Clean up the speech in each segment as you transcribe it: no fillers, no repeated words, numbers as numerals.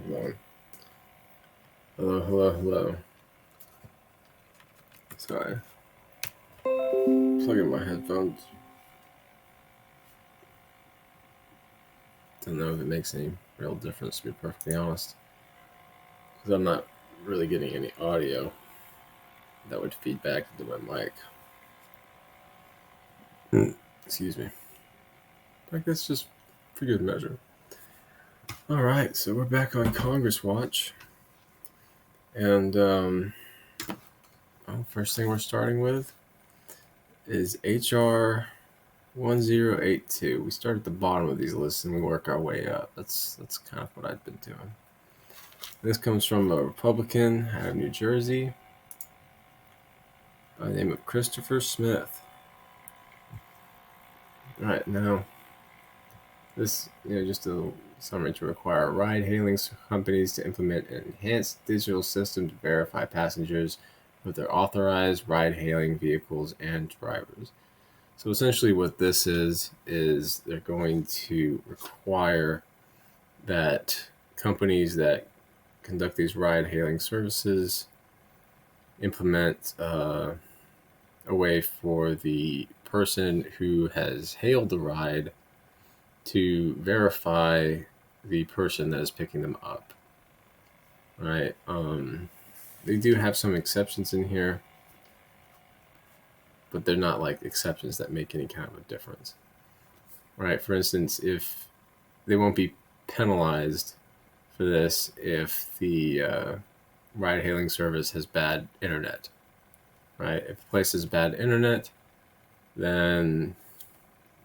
Hold on. Hello. Sorry. Plug in my headphones. Don't know if it makes any real difference, to be perfectly honest. Because I'm not really getting any audio that would feed back into my mic. Excuse me. I guess just for good measure. Alright, so we're back on Congress Watch. And first thing we're starting with is H.R. 1082. We start at the bottom of these lists and we work our way up. That's kind of what I've been doing. This comes from a Republican out of New Jersey by the name of Christopher Smith. All right, now this, just a summary to require ride-hailing companies to implement an enhanced digital system to verify passengers with their authorized ride-hailing vehicles and drivers. So essentially what this is they're going to require that companies that conduct these ride-hailing services implement a way for the person who has hailed the ride to verify the person that is picking them up. Right? They do have some exceptions in here, but they're not like exceptions that make any kind of a difference. Right? For instance, if they won't be penalized for this if the ride-hailing service has bad internet. Right? If the place has bad internet, then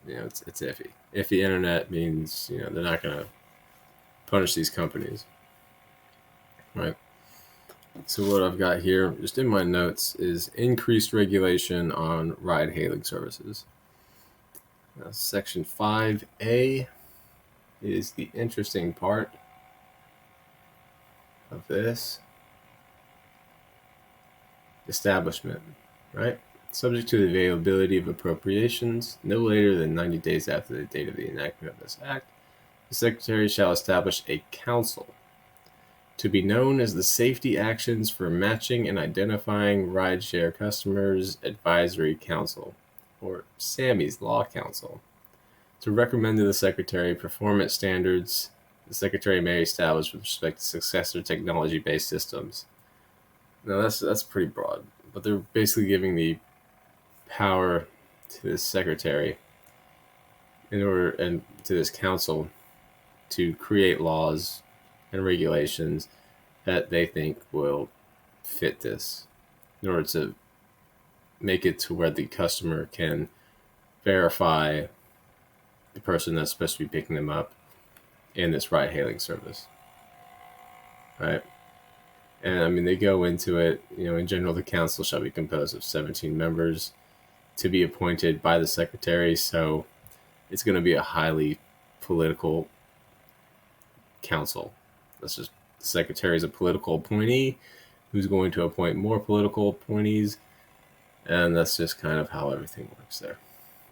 it's iffy. Iffy internet means they're not going to punish these companies. Right? So what I've got here, just in my notes, is increased regulation on ride-hailing services. Section 5A is the interesting part of this. Establishment, right? Subject to the availability of appropriations, no later than 90 days after the date of the enactment of this act, the Secretary shall establish a council to be known as the Safety Actions for Matching and Identifying Rideshare Customers Advisory Council, or SAMI's Law Council, to recommend to the Secretary performance standards the Secretary may establish with respect to successor technology-based systems. Now that's pretty broad, but they're basically giving the power to the Secretary and to this council to create laws and regulations that they think will fit this in order to make it to where the customer can verify the person that's supposed to be picking them up in this ride-hailing service. Right? And they go into it, in general, the council shall be composed of 17 members to be appointed by the Secretary. So it's going to be a highly political council. That's just the Secretary is a political appointee who's going to appoint more political appointees. And that's just kind of how everything works there.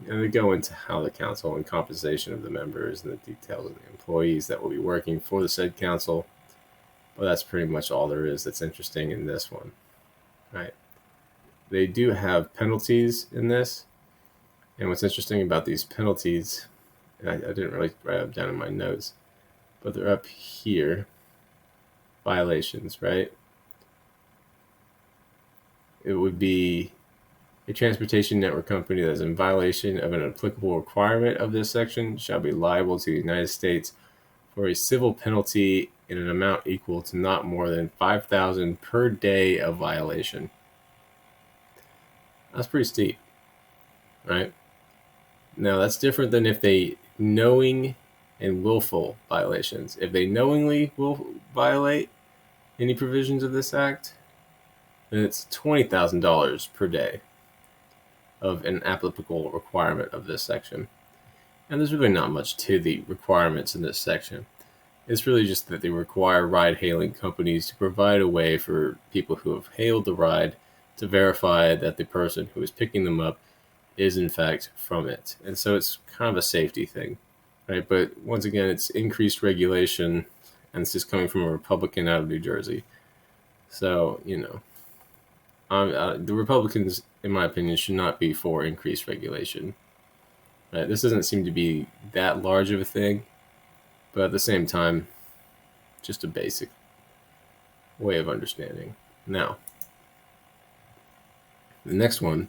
And they go into how the council and compensation of the members and the details of the employees that will be working for the said council. Well, that's pretty much all there is that's interesting in this one, right? They do have penalties in this. And what's interesting about these penalties, and I didn't really write them down in my notes, but they're up here. Violations, right? It would be a transportation network company that is in violation of an applicable requirement of this section shall be liable to the United States for a civil penalty in an amount equal to not more than $5,000 per day of violation. That's pretty steep, right? Now, that's different than if they knowing and willful violations. If they knowingly will violate any provisions of this act, then it's $20,000 per day of an applicable requirement of this section. And there's really not much to the requirements in this section. It's really just that they require ride-hailing companies to provide a way for people who have hailed the ride to verify that the person who is picking them up is in fact from it. And so it's kind of a safety thing, right? But once again, it's increased regulation and it's just coming from a Republican out of New Jersey. So, the Republicans, in my opinion, should not be for increased regulation. Right? This doesn't seem to be that large of a thing, but at the same time, just a basic way of understanding. Now, the next one,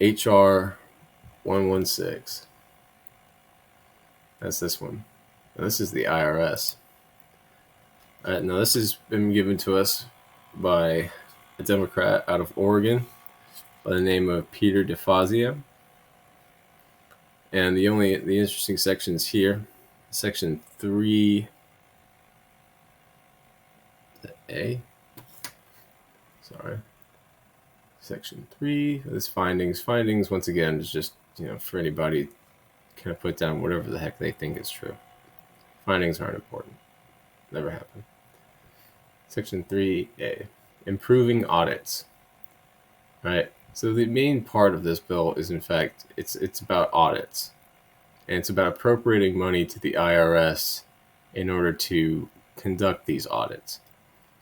HR 116. That's this one. Now, this is the IRS. Now, this has been given to us by a Democrat out of Oregon by the name of Peter DeFazio. And the interesting sections here, section 3A. Sorry. Section 3, this findings. Findings, once again, is just, for anybody kind of put down whatever the heck they think is true. Findings aren't important. Never happen. Section 3A, improving audits. Right? So the main part of this bill is, in fact, it's about audits. And it's about appropriating money to the IRS in order to conduct these audits.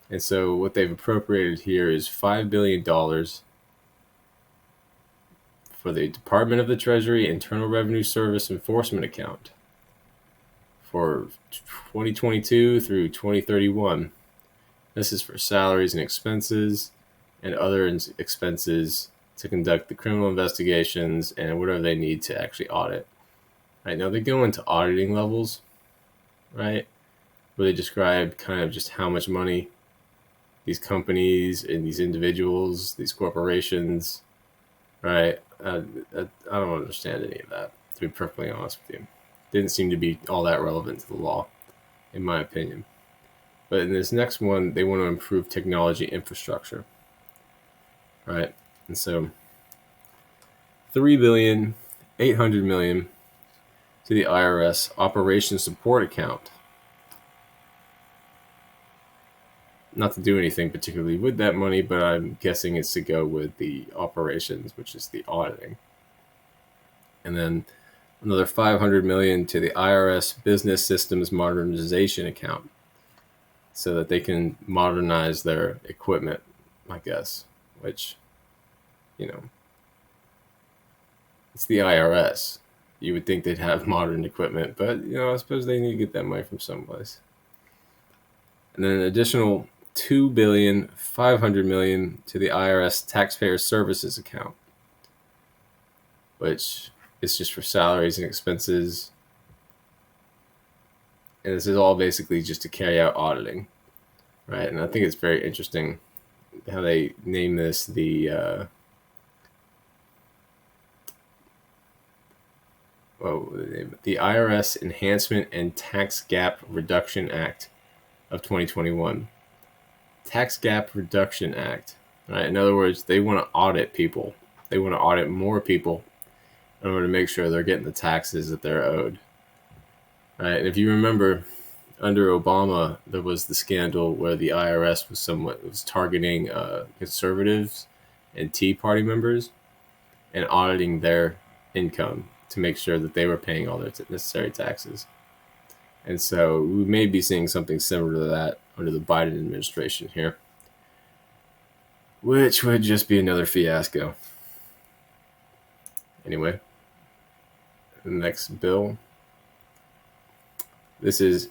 And so what they've appropriated here is $5 billion for the Department of the Treasury Internal Revenue Service Enforcement Account for 2022 through 2031. This is for salaries and expenses and other expenses to conduct the criminal investigations and whatever they need to actually audit. Right now, they go into auditing levels, right, where they describe kind of just how much money these companies and these individuals, these corporations, right? I don't understand any of that, to be perfectly honest with you. Didn't seem to be all that relevant to the law, in my opinion. But in this next one, they want to improve technology infrastructure, right? And so $3.8 billion to the IRS Operation Support Account. Not to do anything particularly with that money, but I'm guessing it's to go with the operations, which is the auditing. And then another $500 million to the IRS Business Systems Modernization Account, so that they can modernize their equipment, I guess, which, it's the IRS. You would think they'd have modern equipment, but, I suppose they need to get that money from someplace. And then an additional $2.5 billion to the IRS Taxpayer Services Account, which is just for salaries and expenses. And this is all basically just to carry out auditing, right? And I think it's very interesting how they name this the IRS Enhancement and Tax Gap Reduction Act of 2021. Tax Gap Reduction Act, right? In other words, they want to audit people. They want to audit more people in order to make sure they're getting the taxes that they're owed. Right? And if you remember, under Obama, there was the scandal where the IRS was targeting conservatives and Tea Party members and auditing their income to make sure that they were paying all their necessary taxes. And so we may be seeing something similar to that under the Biden administration here, which would just be another fiasco. Anyway, the next bill. This is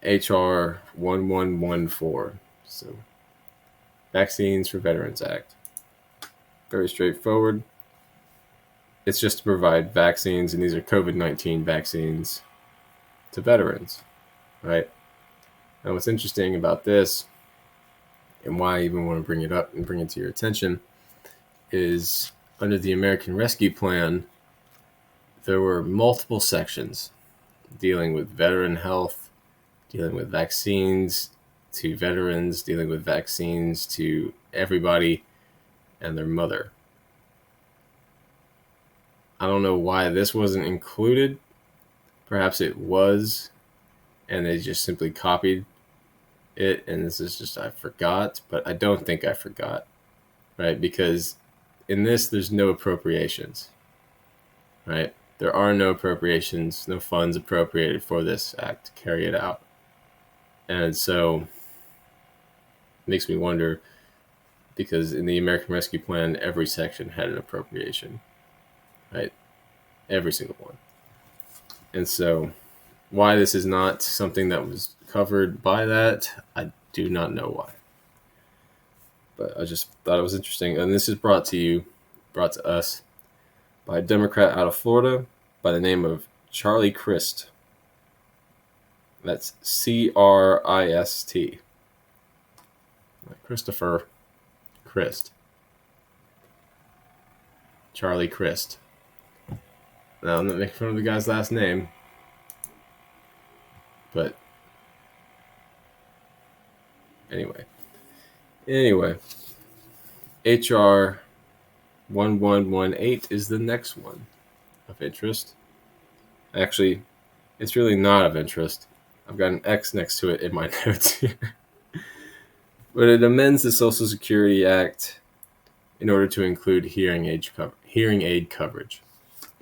HR 1114. So, Vaccines for Veterans Act. Very straightforward. It's just to provide vaccines, and these are COVID-19 vaccines, to veterans, right? Now, what's interesting about this, and why I even want to bring it up and bring it to your attention, is under the American Rescue Plan, there were multiple sections dealing with veteran health, dealing with vaccines to veterans, dealing with vaccines to everybody and their mother. I don't know why this wasn't included. Perhaps it was, and they just simply copied it, and this is just, I forgot, but I don't think I forgot, right? Because in this, there's no appropriations, right? There are no appropriations, no funds appropriated for this act to carry it out. And so it makes me wonder, because in the American Rescue Plan, every section had an appropriation, right? Every single one. And so why this is not something that was covered by that, I do not know why. But I just thought it was interesting. And this is brought to us by a Democrat out of Florida by the name of Charlie Crist. That's Crist. Christopher Crist. Charlie Crist. Now, I'm not making fun of the guy's last name, but anyway, HR 1118 is the next one of interest. Actually, it's really not of interest. I've got an X next to it in my notes here. But it amends the Social Security Act in order to include hearing aid coverage.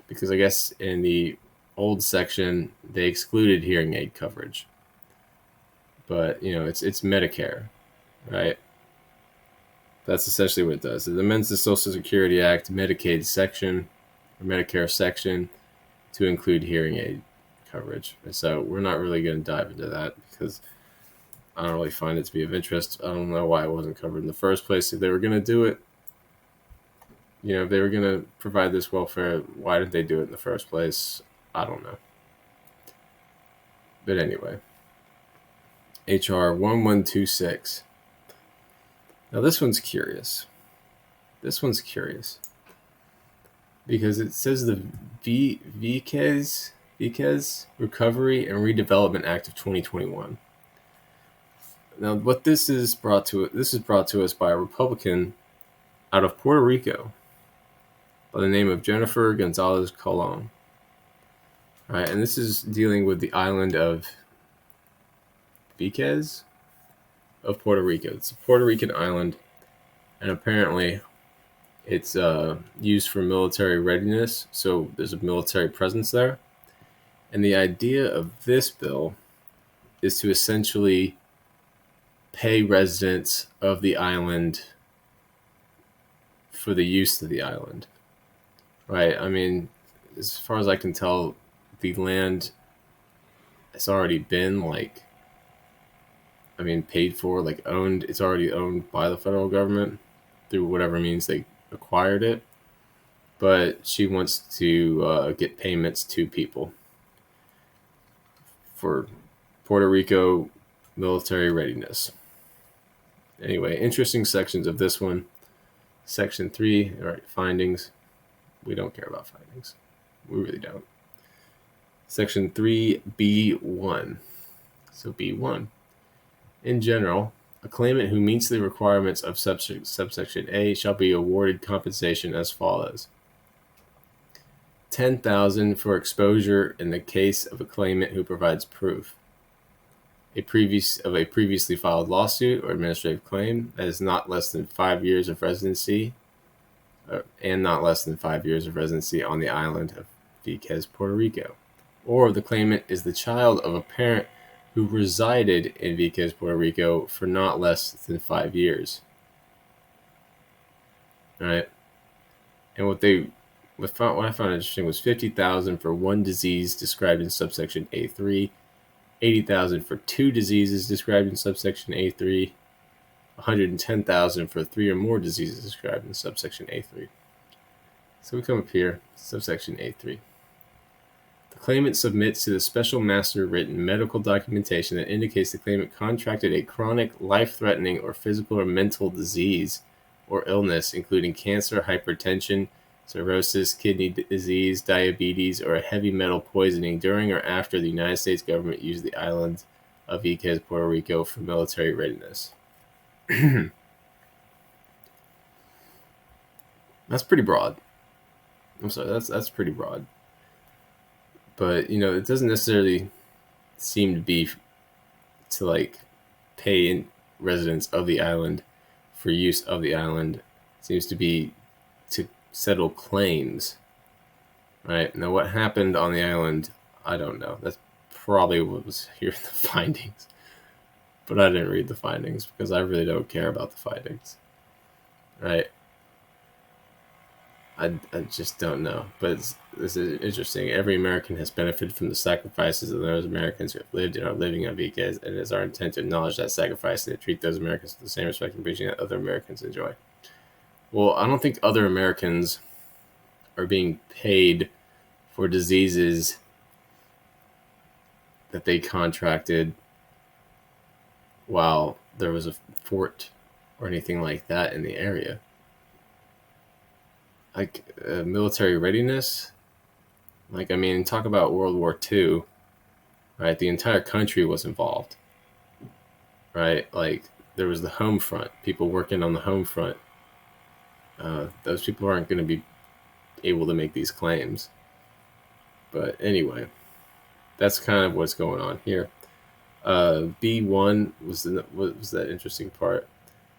Because I guess in the old section, they excluded hearing aid coverage. But, it's Medicare, right? That's essentially what it does. It amends the Social Security Act Medicaid section, or Medicare section, to include hearing aid coverage. And so we're not really going to dive into that because I don't really find it to be of interest. I don't know why it wasn't covered in the first place. If they were going to do it, if they were going to provide this welfare, why didn't they do it in the first place? I don't know. But anyway, HR 1126. Now this one's curious. Because it says the VKES Recovery and Redevelopment Act of 2021. Now, what this is brought to us by a Republican out of Puerto Rico by the name of Jennifer Gonzalez Colon. All right, and this is dealing with the island of Vieques of Puerto Rico. It's a Puerto Rican island, and apparently it's used for military readiness, so there's a military presence there. And the idea of this bill is to essentially pay residents of the island for the use of the island, right? I mean, as far as I can tell, the land has already been paid for, owned. It's already owned by the federal government through whatever means they acquired it. But she wants to get payments to people for Puerto Rico military readiness. Anyway, interesting sections of this one. Section 3, all right, findings. We don't care about findings. We really don't. Section 3B1. So B1. In general, a claimant who meets the requirements of subsection A shall be awarded compensation as follows. $10,000 for exposure in the case of a claimant who provides proof a previously filed lawsuit or administrative claim that is not less than 5 years of residency and not less than 5 years of residency on the island of Vieques, Puerto Rico, or the claimant is the child of a parent who resided in Vieques, Puerto Rico for not less than 5 years. All right. And what I found interesting was $50,000 for one disease described in subsection A3, $80,000 for two diseases described in subsection A3, $110,000 for 3 or more diseases described in subsection A3. So we come up here, subsection A3. The claimant submits to the special master written medical documentation that indicates the claimant contracted a chronic, life-threatening, or physical or mental disease or illness, including cancer, hypertension, cirrhosis, kidney disease, diabetes, or a heavy metal poisoning during or after the United States government used the island of Vieques, Puerto Rico for military readiness. That's pretty broad. I'm sorry, that's pretty broad. But, it doesn't necessarily seem to be to pay in residents of the island for use of the island. It seems to be to settle claims, right? Now, what happened on the island, I don't know. That's probably what was here in the findings. but I didn't read the findings because I really don't care about the findings. Right? I just don't know. But this is interesting. Every American has benefited from the sacrifices of those Americans who have lived and are living on VKs, and it is our intent to acknowledge that sacrifice and to treat those Americans with the same respect and appreciation that other Americans enjoy. Well, I don't think other Americans are being paid for diseases that they contracted while there was a fort or anything like that in the area. Like military readiness. Like, I mean, talk about World War II, right? The entire country was involved, right? Like, there was the home front, people working on the home front. Those people aren't going to be able to make these claims. But anyway, that's kind of what's going on here. B1 was that interesting part,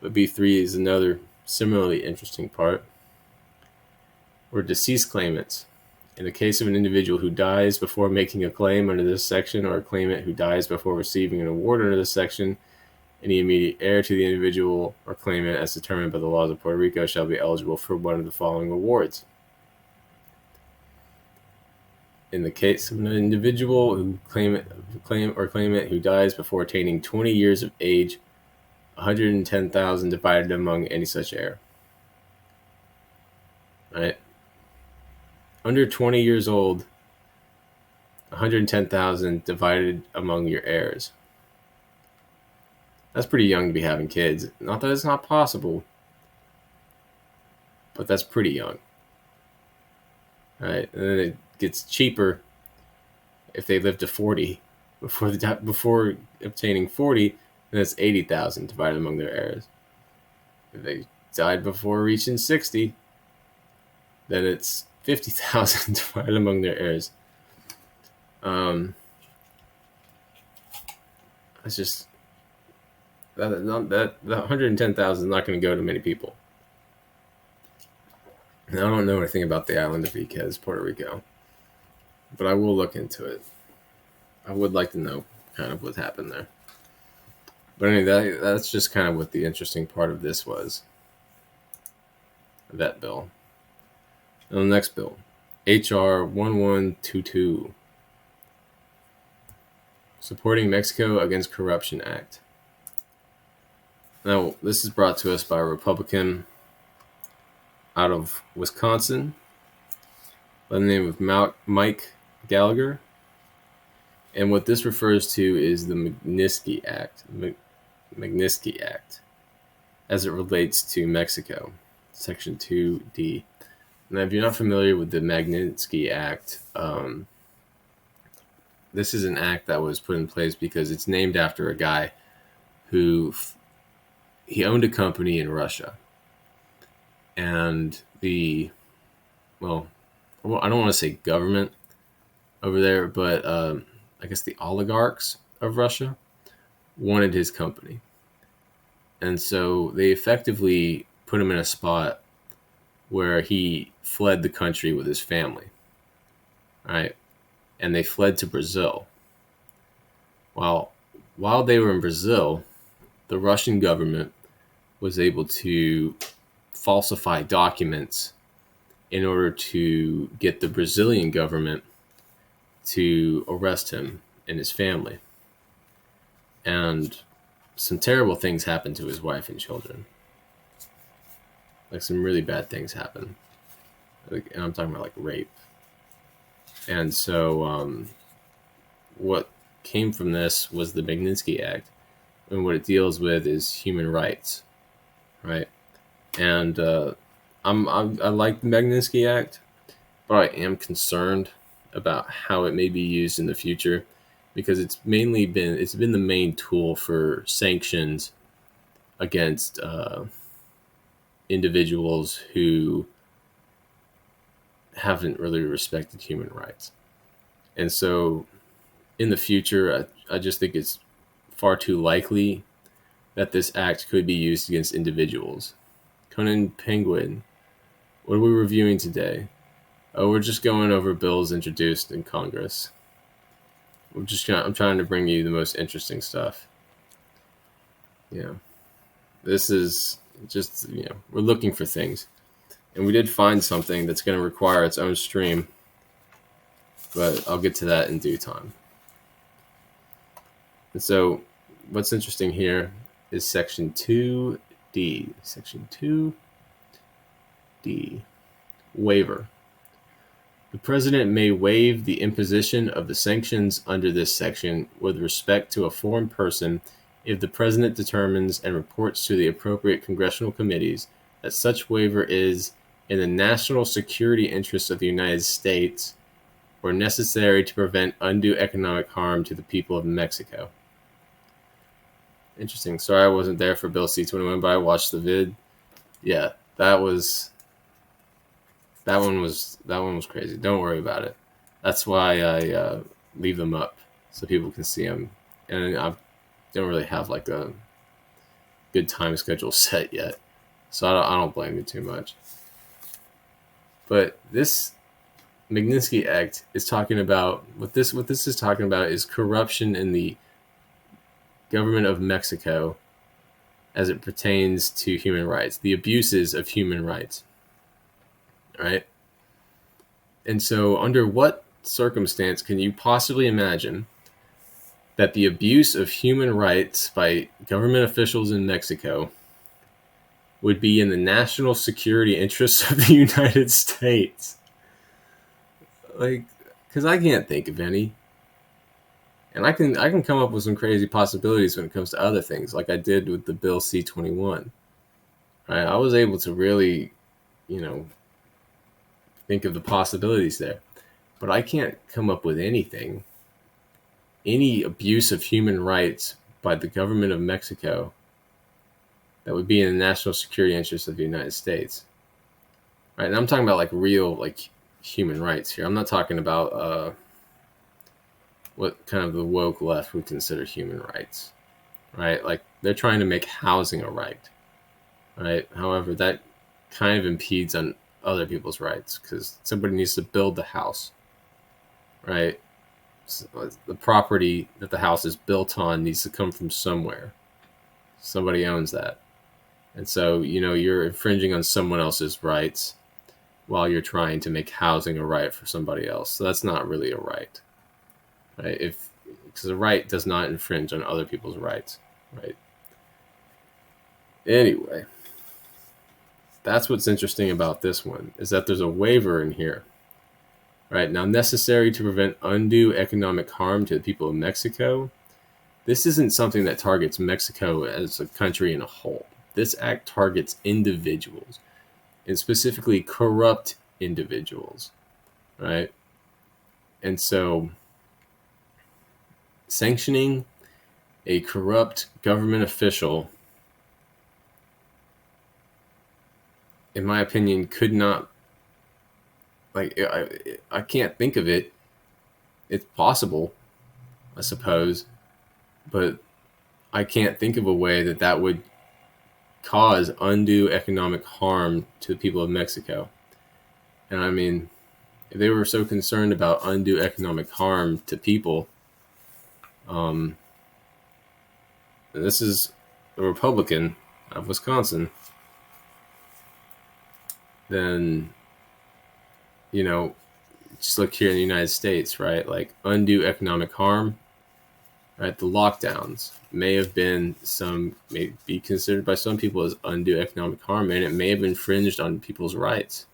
but B3 is another similarly interesting part. Were deceased claimants. In the case of an individual who dies before making a claim under this section, or a claimant who dies before receiving an award under this section, any immediate heir to the individual or claimant, as determined by the laws of Puerto Rico, shall be eligible for one of the following awards. In the case of an individual who claimant who dies before attaining 20 years of age, 110,000 divided among any such heir. Right? Under 20 years old, 110,000 divided among your heirs. That's pretty young to be having kids. Not that it's not possible, but that's pretty young. Right? And then it gets cheaper if they live to 40. Before obtaining 40, then it's 80,000 divided among their heirs. If they died before reaching 60, then it's 50,000 divided among their heirs. It's just that 110,000 is not going to go to many people. And I don't know anything about the island of Vizcaya, Puerto Rico, but I will look into it. I would like to know kind of what happened there. But anyway, that's just kind of what the interesting part of this was. That bill. And the next bill, HR 1122, Supporting Mexico Against Corruption Act. Now, this is brought to us by a Republican out of Wisconsin by the name of Mike Gallagher. And what this refers to is the Magnitsky Act, as it relates to Mexico, Section 2D. Now, if you're not familiar with the Magnitsky Act, this is an act that was put in place because it's named after a guy who he owned a company in Russia. And I don't want to say government over there, but I guess the oligarchs of Russia wanted his company. And so they effectively put him in a spot where he fled the country with his family, right? And they fled to Brazil. While they were in Brazil, the Russian government was able to falsify documents in order to get the Brazilian government to arrest him and his family. And some terrible things happened to his wife and children. Like, some really bad things happen. And I'm talking about, like, rape. And so what came from this was the Magnitsky Act. And what it deals with is human rights, right? And I like the Magnitsky Act, but I am concerned about how it may be used in the future, because it's been the main tool for sanctions against individuals who haven't really respected human rights. And so in the future, I just think it's far too likely that this act could be used against individuals. Conan Penguin, what are we reviewing today? Oh, we're just going over bills introduced in Congress. I'm trying to bring you the most interesting stuff. this is just, we're looking for things. And we did find something that's going to require its own stream, but I'll get to that in due time. And so what's interesting here is Section 2D. Section 2D, waiver. The President may waive the imposition of the sanctions under this section with respect to a foreign person if the President determines and reports to the appropriate congressional committees that such waiver is in the national security interests of the United States or necessary to prevent undue economic harm to the people of Mexico. Interesting. Sorry I wasn't there for Bill C-21, but I watched the vid. Yeah, that one was crazy. Don't worry about it. That's why I leave them up so people can see them. And I don't really have like a good time schedule set yet, so I don't blame you too much. But this Magnitsky Act is talking about what this is talking about is corruption in the government of Mexico as it pertains to human rights, the abuses of human rights. Right? And so under what circumstance can you possibly imagine that the abuse of human rights by government officials in Mexico would be in the national security interests of the United States? Like, because I can't think of any. And I can come up with some crazy possibilities when it comes to other things, like I did with the Bill C-21. Right? I was able to really, think of the possibilities there. But I can't come up with anything, any abuse of human rights by the government of Mexico that would be in the national security interests of the United States. Right? And I'm talking about like real human rights here. I'm not talking about what kind of the woke left would consider human rights. Right? Like they're trying to make housing a right. Right? However, that kind of impedes on other people's rights because somebody needs to build the house. Right? So the property that the house is built on needs to come from somewhere. Somebody owns that. And so, you're infringing on someone else's rights while you're trying to make housing a right for somebody else. So that's not really a right. Right? Because a right does not infringe on other people's rights. Right? Anyway, that's what's interesting about this one, is that there's a waiver in here. Right? Now, necessary to prevent undue economic harm to the people of Mexico. This isn't something that targets Mexico as a country in a whole. This act targets individuals, and specifically corrupt individuals, right? And so sanctioning a corrupt government official, in my opinion, could not, I can't think of it. It's possible, I suppose, but I can't think of a way that would cause undue economic harm to the people of Mexico. And I mean, if they were so concerned about undue economic harm to people, this is a Republican of Wisconsin, then, just look here in the United States, right? Like undue economic harm, right? The lockdowns may be considered by some people as undue economic harm, and it may have infringed on people's rights.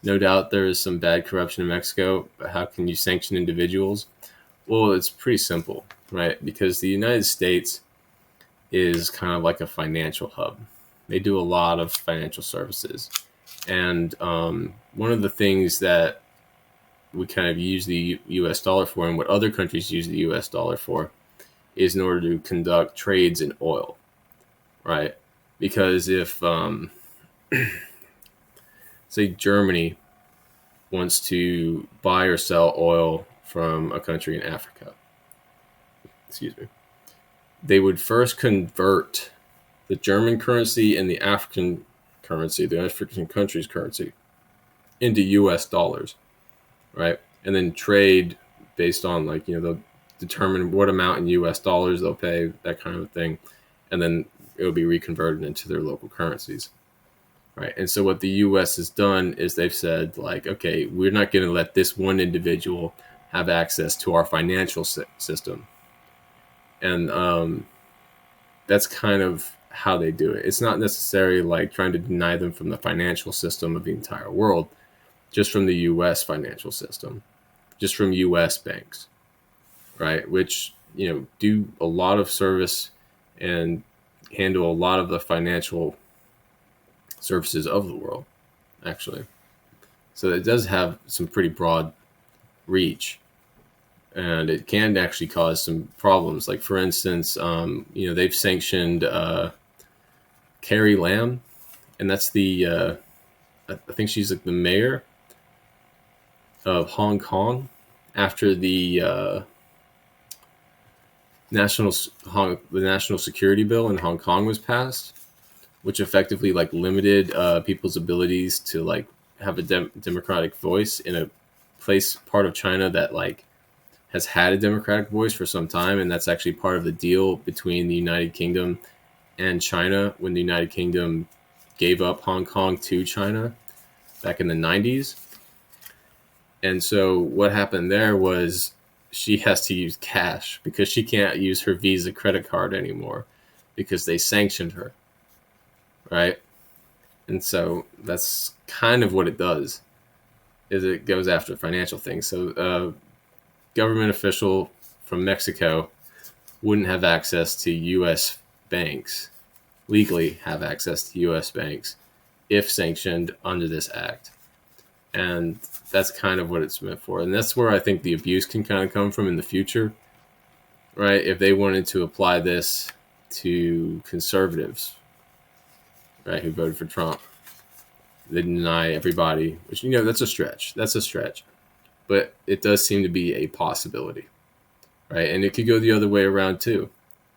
No doubt there is some bad corruption in Mexico, but how can you sanction individuals? Well, it's pretty simple, right? Because the United States is kind of like a financial hub. They do a lot of financial services. And one of the things that we kind of use the US dollar for, and what other countries use the US dollar for, is in order to conduct trades in oil, right? Because if, say, Germany wants to buy or sell oil from a country in Africa, they would first convert the German currency and the African currency, the African country's currency, into US dollars, right? And then trade based on they'll determine what amount in US dollars they'll pay, that kind of thing. and then it'll be reconverted into their local currencies. Right. And so what the U.S. has done is they've said, like, okay, we're not going to let this one individual have access to our financial system. And that's kind of how they do it. It's not necessarily like trying to deny them from the financial system of the entire world, just from the U.S. financial system, just from U.S. banks, right? Which, do a lot of service and handle a lot of the financial services of the world, actually. So it does have some pretty broad reach, and it can actually cause some problems. Like, for instance, they've sanctioned Carrie Lam, and that's the I think she's like the mayor of Hong Kong after the national security bill in Hong Kong was passed, which effectively like limited people's abilities to like have a democratic voice in a part of China that like has had a democratic voice for some time, and that's actually part of the deal between the United Kingdom and China when the United Kingdom gave up Hong Kong to China back in the 90s. And so what happened there was she has to use cash because she can't use her Visa credit card anymore because they sanctioned her, right? And so that's kind of what it does, is it goes after financial things. So government official from Mexico wouldn't have access to U.S. banks, legally have access to U.S. banks if sanctioned under this act. And that's kind of what it's meant for. And that's where I think the abuse can kind of come from in the future, right? If they wanted to apply this to conservatives, right, who voted for Trump, they deny everybody, which, that's a stretch. That's a stretch. But it does seem to be a possibility, right? And it could go the other way around too,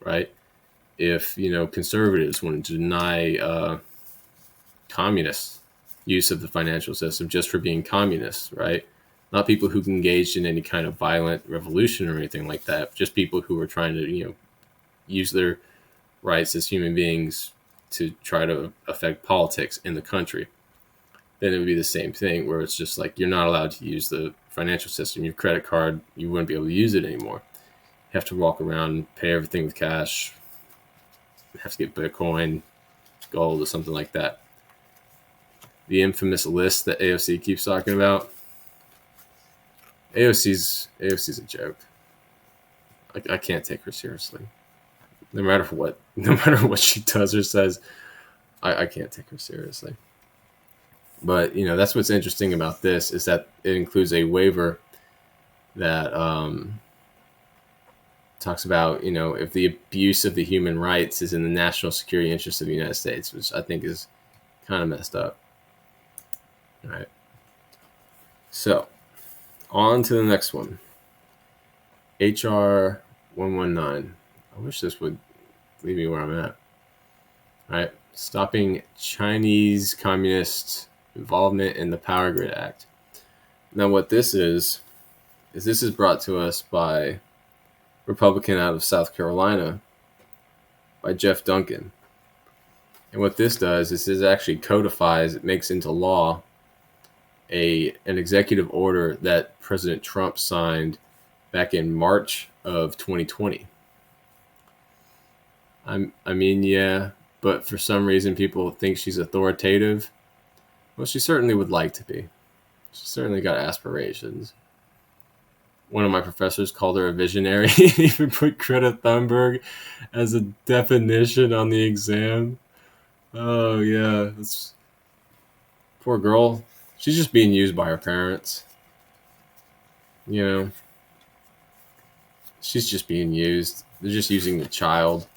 right? If, conservatives wanted to deny communists use of the financial system just for being communists, right? Not people who engaged in any kind of violent revolution or anything like that, just people who were trying to, use their rights as human beings to try to affect politics in the country. Then it would be the same thing where it's just like, you're not allowed to use the financial system. Your credit card, you wouldn't be able to use it anymore. You have to walk around, pay everything with cash, have to get Bitcoin, gold, or something like that. The infamous list that AOC keeps talking about, AOC's a joke. I can't take her seriously. No matter what she does or says, I can't take her seriously. But, that's what's interesting about this, is that it includes a waiver that talks about, if the abuse of the human rights is in the national security interest of the United States, which I think is kind of messed up. All right. So, on to the next one. HR 119. I wish this would leave me where I'm at. All right. Stopping Chinese communist involvement in the Power Grid Act. Now, what this is this is brought to us by Republican out of South Carolina, by Jeff Duncan. And what this does is it actually codifies, it makes into law an executive order that President Trump signed back in March of 2020. I mean, yeah, but for some reason people think she's authoritative. Well, she certainly would like to be. She's certainly got aspirations. One of my professors called her a visionary. He even put Greta Thunberg as a definition on the exam. Oh, yeah. That's... Poor girl. She's just being used by her parents. She's just being used. They're just using the child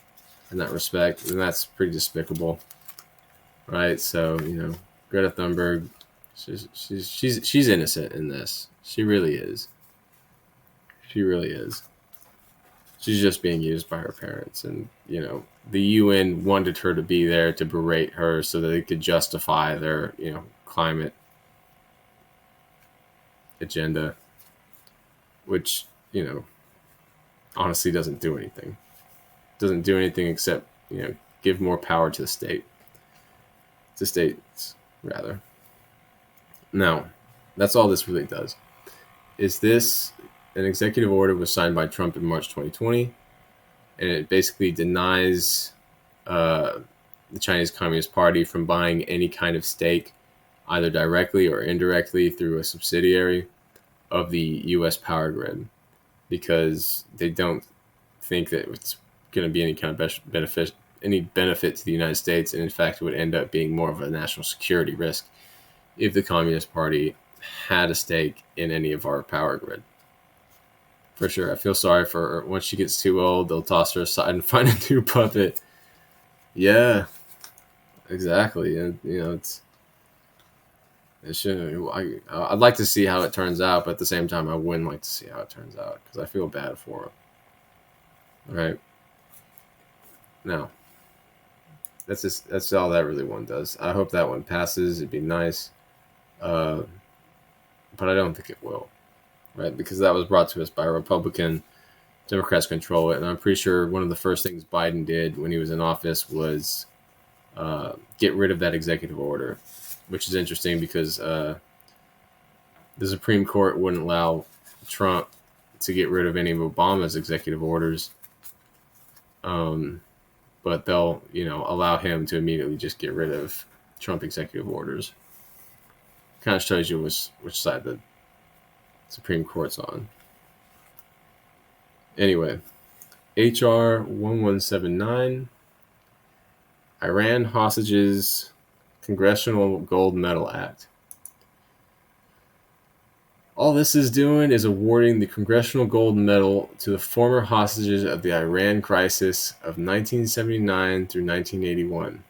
in that respect, and that's pretty despicable. Right? So, Greta Thunberg, she's innocent in this. She really is. She really is. She's just being used by her parents. And, the UN wanted her to be there to berate her so that they could justify their, climate agenda, which, honestly doesn't do anything. Doesn't do anything except give more power to the state. To states, rather. Now, that's all this really does. Is this an executive order was signed by Trump in March 2020, and it basically denies the Chinese Communist Party from buying any kind of stake, either directly or indirectly through a subsidiary of the U.S. power grid, because they don't think that it's going to be any kind of benefit to the United States, and in fact, it would end up being more of a national security risk if the Communist Party had a stake in any of our power grid. For sure, I feel sorry for her. Once she gets too old, they'll toss her aside and find a new puppet. Yeah, exactly. And I'd like to see how it turns out, but at the same time, I wouldn't like to see how it turns out because I feel bad for her. All right. Now, that's all that really one does. I hope that one passes. It'd be nice, but I don't think it will, right? Because that was brought to us by a Republican. Democrats control it, and I'm pretty sure one of the first things Biden did when he was in office was get rid of that executive order, which is interesting because the Supreme Court wouldn't allow Trump to get rid of any of Obama's executive orders, but they'll allow him to immediately just get rid of Trump executive orders. Kind of shows you which side the Supreme Court's on. Anyway, HR 1179, Iran Hostages Congressional Gold Medal Act. All this is doing is awarding the Congressional Gold Medal to the former hostages of the Iran crisis of 1979 through 1981.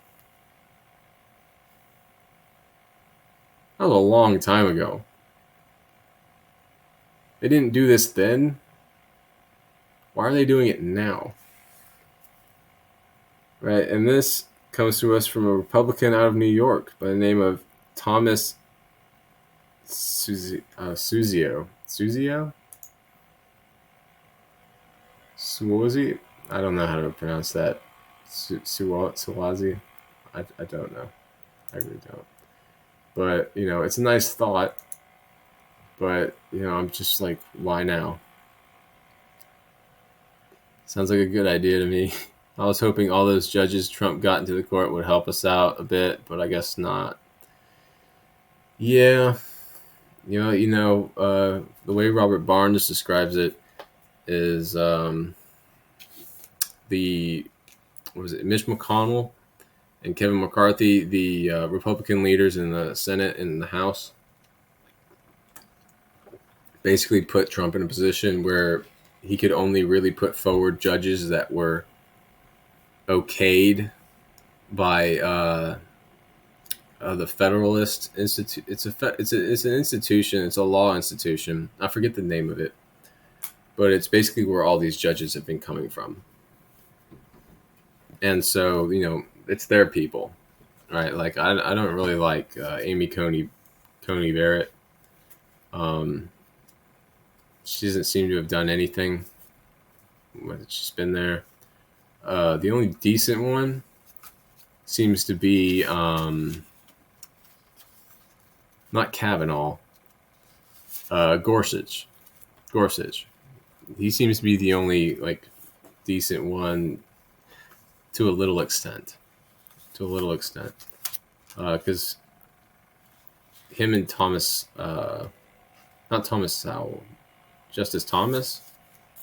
That was a long time ago. They didn't do this then. Why are they doing it now? Right, and this comes to us from a Republican out of New York by the name of Thomas Suzio? Suozzi? I don't know how to pronounce that. Suozzi? I don't know. I really don't. But, it's a nice thought. But, I'm just like, why now? Sounds like a good idea to me. I was hoping all those judges Trump got into the court would help us out a bit, but I guess not. Yeah. The way Robert Barnes describes it is Mitch McConnell and Kevin McCarthy, the Republican leaders in the Senate and the House, basically put Trump in a position where he could only really put forward judges that were okayed by the Federalist Institute. It's an institution. It's a law institution. I forget the name of it, but it's basically where all these judges have been coming from. And so it's their people, right? Like I don't really like Amy Coney Barrett. She doesn't seem to have done anything. She's been there. The only decent one seems to be not Kavanaugh, Gorsuch. He seems to be the only decent one to a little extent. Because him and Thomas, not Thomas Sowell, Justice Thomas.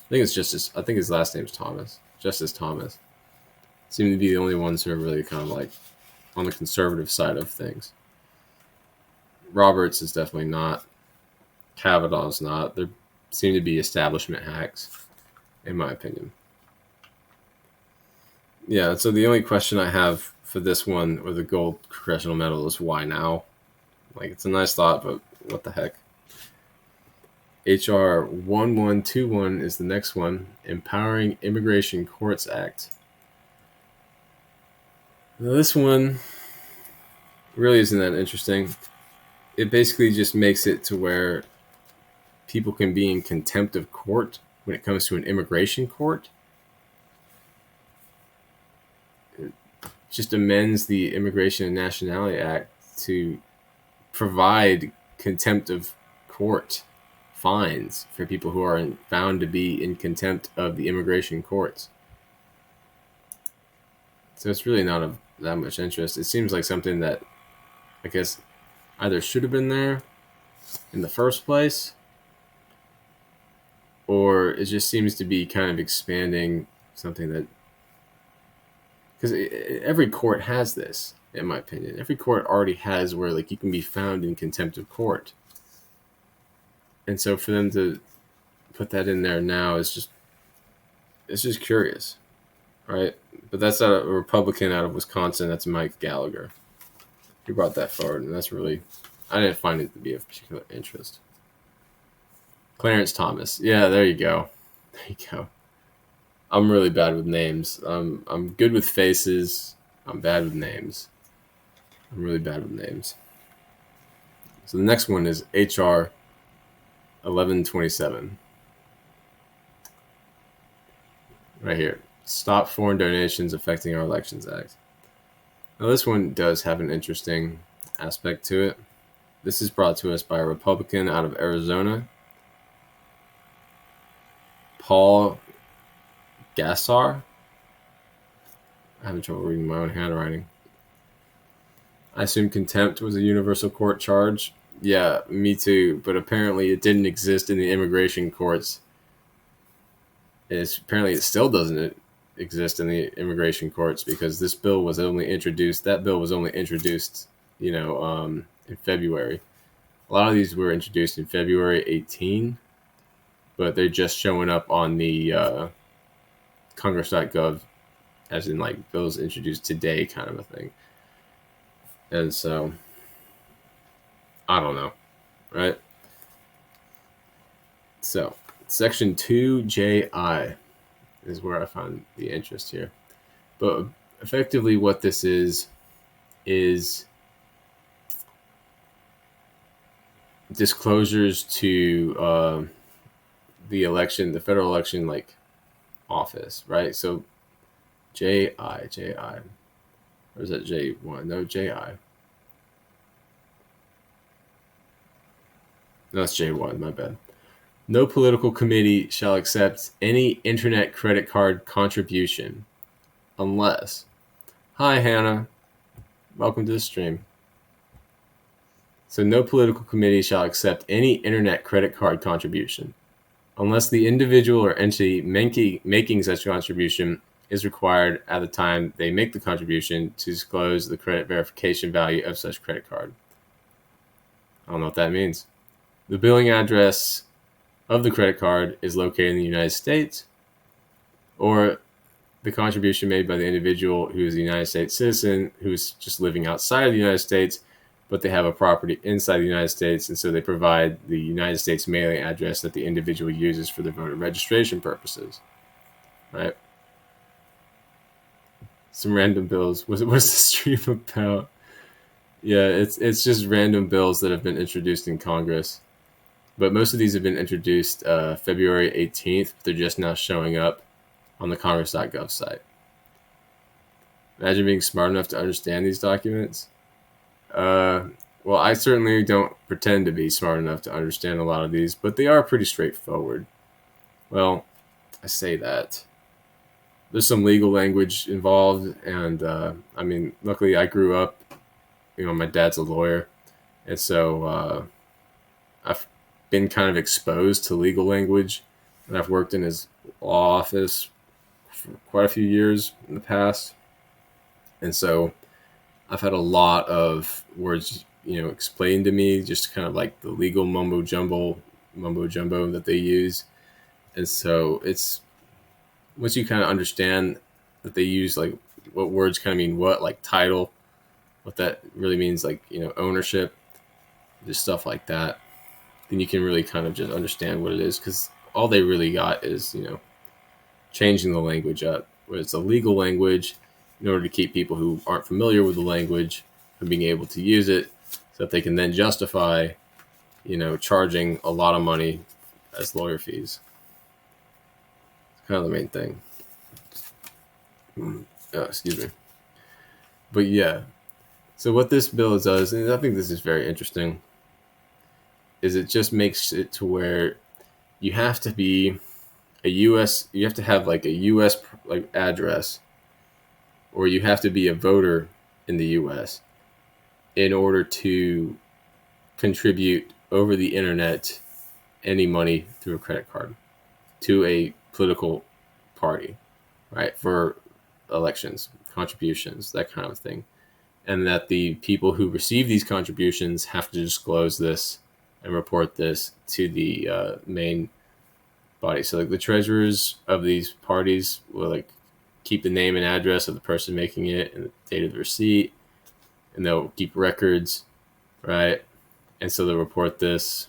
I think his last name's Thomas. Justice Thomas seem to be the only ones who are really kind of on the conservative side of things. Roberts is definitely not. Kavanaugh's not. There seem to be establishment hacks, in my opinion. Yeah, so the only question I have for this one, or the gold congressional medal, is why now? It's a nice thought, but what the heck? HR 1121 is the next one, Empowering Immigration Courts Act. Now, this one really isn't that interesting. It basically just makes it to where people can be in contempt of court when it comes to an immigration court. just amends the Immigration and Nationality Act to provide contempt of court fines for people who are found to be in contempt of the immigration courts. So it's really not of that much interest. It seems like something that I guess either should have been there in the first place, or it just seems to be kind of expanding something that, because every court has this, in my opinion. Every court already has where like you can be found in contempt of court. And so for them to put that in there now is just, it's just curious, right? But that's a Republican out of Wisconsin. That's Mike Gallagher. He brought that forward, and that's really, I didn't find it to be of particular interest. Clarence Thomas. Yeah, there you go. There you go. I'm really bad with names. I'm good with faces. I'm bad with names. I'm really bad with names. So the next one is HR 1127. Right here. Stop Foreign Donations Affecting Our Elections Act. Now this one does have an interesting aspect to it. This is brought to us by a Republican out of Arizona, Paul Gassar. I have trouble reading my own handwriting. I assume contempt was a universal court charge. Yeah, me too. But apparently it didn't exist in the immigration courts. Apparently it still doesn't exist in the immigration courts because this bill was only introduced. That bill was only introduced, in February. A lot of these were introduced in February 18, but they're just showing up on the Congress.gov as in like bills introduced today kind of a thing. And so, I don't know, right? So, Section 2JI is where I find the interest here. But effectively what this is disclosures to the election, the federal election, like office, right? So JI, or is that J1? No, JI. No, that's J1, my bad. No political committee shall accept any internet credit card contribution unless... Hi, Hannah. Welcome to the stream. So no political committee shall accept any internet credit card contribution unless the individual or entity making such contribution is required at the time they make the contribution to disclose the credit verification value of such credit card. I don't know what that means. The billing address of the credit card is located in the United States, or the contribution made by the individual who is a United States citizen who's just living outside of the United States, but they have a property inside the United States, and so they provide the United States mailing address that the individual uses for their voter registration purposes, right? Some random bills. What's the stream about? Yeah, it's just random bills that have been introduced in Congress. But most of these have been introduced February 18th. But they're just now showing up on the Congress.gov site. Imagine being smart enough to understand these documents. Well, I certainly don't pretend to be smart enough to understand a lot of these, but they are pretty straightforward. Well, I say that. There's some legal language involved, and luckily I grew up, my dad's a lawyer, and so I've been kind of exposed to legal language, and I've worked in his law office for quite a few years in the past, and so I've had a lot of words, explained to me, just kind of like the legal mumbo jumbo that they use, and so it's, once you kind of understand that they use like what words kind of mean what, like title, what that really means, like, ownership, just stuff like that, then you can really kind of just understand what it is, because all they really got is, changing the language up, where it's a legal language in order to keep people who aren't familiar with the language from being able to use it, so that they can then justify, charging a lot of money as lawyer fees. It's kind of the main thing. Oh, excuse me. But yeah, so what this bill does, and I think this is very interesting, is it just makes it to where you have to be you have to have like a U.S. like address, or you have to be a voter in the U.S. in order to contribute over the internet any money through a credit card to a political party, right? For elections, contributions, that kind of thing. And that the people who receive these contributions have to disclose this and report this to the main body. So like the treasurers of these parties will like keep the name and address of the person making it and the date of the receipt, and they'll keep records, right? And so they'll report this,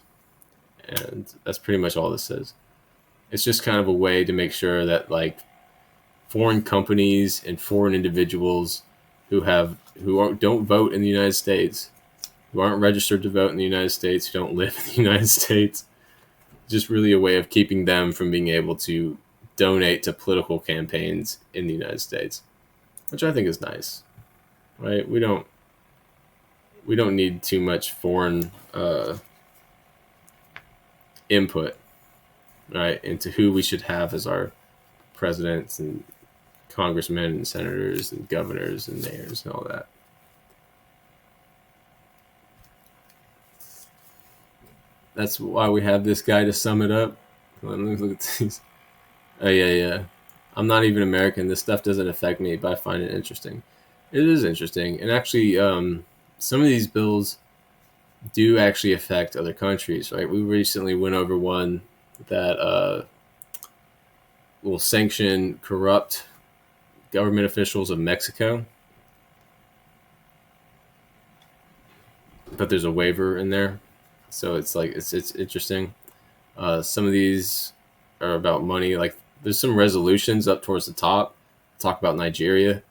and that's pretty much all this is. It's just kind of a way to make sure that like foreign companies and foreign individuals don't vote in the United States, who aren't registered to vote in the United States, who don't live in the United States, just really a way of keeping them from being able to donate to political campaigns in the United States, which I think is nice, right? We don't need too much foreign input, right, into who we should have as our presidents and congressmen and senators and governors and mayors and all that. That's why we have this guy to sum it up. Let me look at these. Oh, yeah. I'm not even American. This stuff doesn't affect me, but I find it interesting. It is interesting. And actually, some of these bills do actually affect other countries, right? We recently went over one that will sanction corrupt government officials of Mexico. But there's a waiver in there. So it's like, it's interesting. Some of these are about money. Like there's some resolutions up towards the top talk about Nigeria,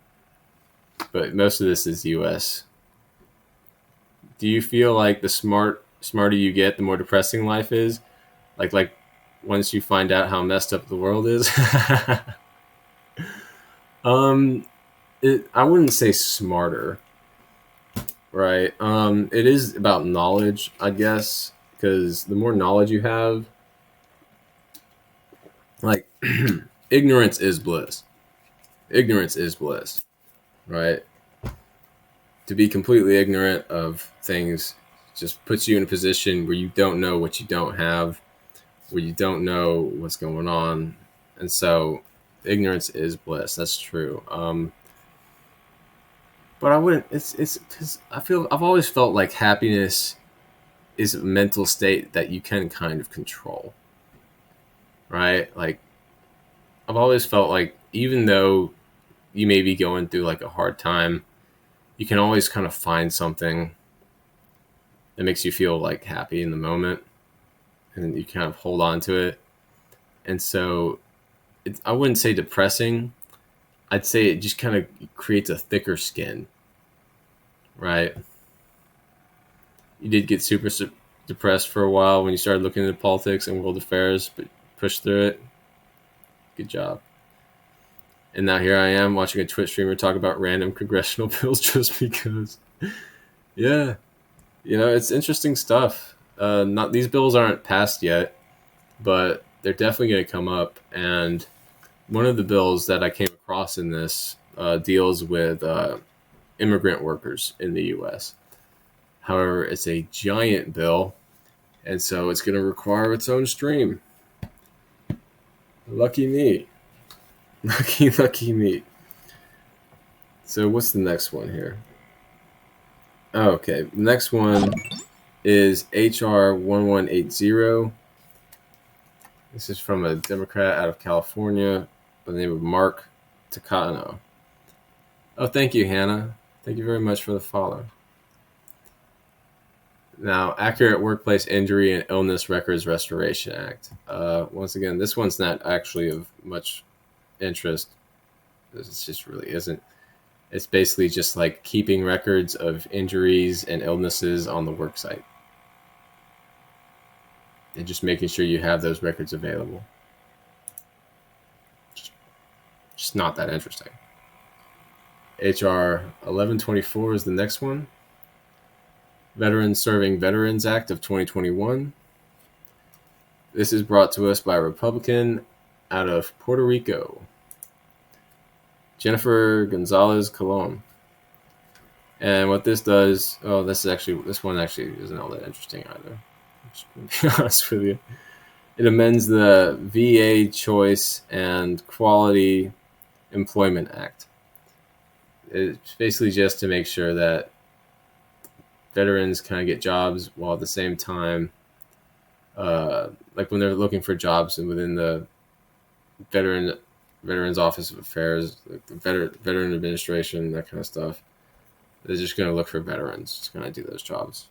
but most of this is U.S. Do you feel like the smarter you get, the more depressing life is? Like once you find out how messed up the world is? I wouldn't say smarter, right? It is about knowledge, I guess, because the more knowledge you have, like ignorance is bliss. Ignorance is bliss, right? To be completely ignorant of things just puts you in a position where you don't know what you don't have, where you don't know what's going on. And so ignorance is bliss. That's true. But I wouldn't, it's because I've always felt like happiness is a mental state that you can kind of control, right? Like I've always felt like even though you may be going through like a hard time, you can always kind of find something that makes you feel like happy in the moment, and you kind of hold on to it. And so I wouldn't say depressing. I'd say it just kind of creates a thicker skin, right? You did get super depressed for a while when you started looking into politics and world affairs, but pushed through it. Good job. And now here I am watching a Twitch streamer talk about random congressional bills just because. Yeah, it's interesting stuff. Not these bills aren't passed yet, but they're definitely going to come up. And one of the bills that I came across in this deals with immigrant workers in the U.S. However, it's a giant bill, and so it's going to require its own stream. Lucky me. Lucky me. So what's the next one here? Oh, okay. The next one is HR 1180. This is from a Democrat out of California by the name of Mark Takano. Oh, thank you, Hannah. Thank you very much for the follow. Now, Accurate Workplace Injury and Illness Records Restoration Act. Once again, this one's not actually of much interest. It just really isn't. It's basically just like keeping records of injuries and illnesses on the work site. And just making sure you have those records available. Just not that interesting. HR 1124 is the next one. Veterans Serving Veterans Act of 2021. This is brought to us by a Republican out of Puerto Rico, Jennifer Gonzalez Colon. And what this does, this one actually isn't all that interesting either. I'm just going to be honest with you. It amends the VA Choice and Quality Employment Act. It's basically just to make sure that veterans kind of get jobs while at the same time, like when they're looking for jobs and within the Veterans Office of Affairs, like the Veteran Administration, that kind of stuff. They're just going to look for veterans. It's going to do those jobs.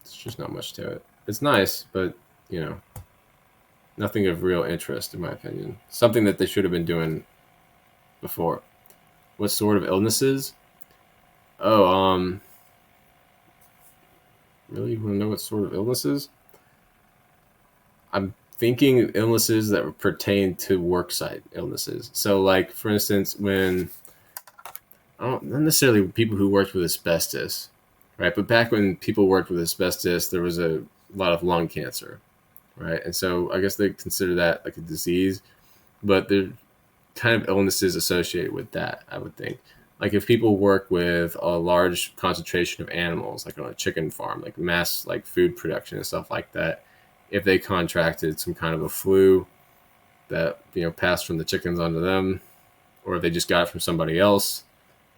It's just not much to it. It's nice, but, nothing of real interest, in my opinion. Something that they should have been doing before. What sort of illnesses? Oh, really? You want to know what sort of illnesses? I'm thinking illnesses that pertain to worksite illnesses. So, like, for instance, not necessarily people who worked with asbestos, right? But back when people worked with asbestos, there was a lot of lung cancer, right? And so I guess they consider that like a disease, but there are kind of illnesses associated with that, I would think. Like if people work with a large concentration of animals, like on a chicken farm, like mass like food production and stuff like that, if they contracted some kind of a flu that passed from the chickens onto them, or if they just got it from somebody else,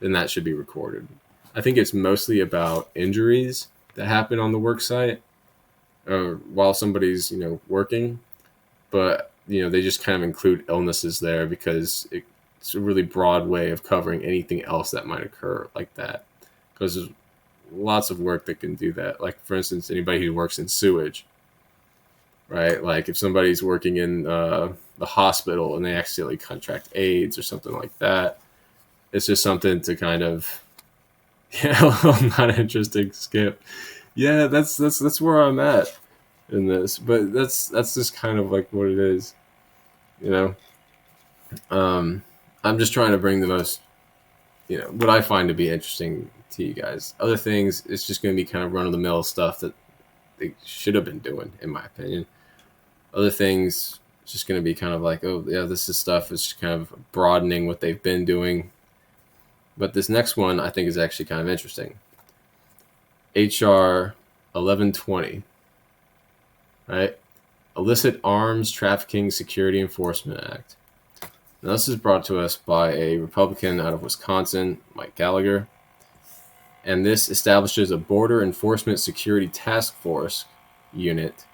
then that should be recorded. I think it's mostly about injuries that happen on the work site while somebody's working, but they just kind of include illnesses there because it's a really broad way of covering anything else that might occur like that, because there's lots of work that can do that. Like for instance, anybody who works in sewage, right? Like if somebody's working in the hospital and they accidentally contract AIDS or something like that, it's just something to kind of not interesting skip. Yeah, that's where I'm at in this, but that's just kind of like what it is, I'm just trying to bring the most, what I find to be interesting to you guys. Other things, it's just going to be kind of run-of-the-mill stuff that they should have been doing, in my opinion. Other things, it's just going to be kind of like, oh yeah, this is stuff. It's just kind of broadening what they've been doing. But this next one I think is actually kind of interesting. HR 1120, right? Illicit Arms Trafficking Security Enforcement Act. Now, this is brought to us by a Republican out of Wisconsin, Mike Gallagher. And this establishes a Border Enforcement Security Task Force unit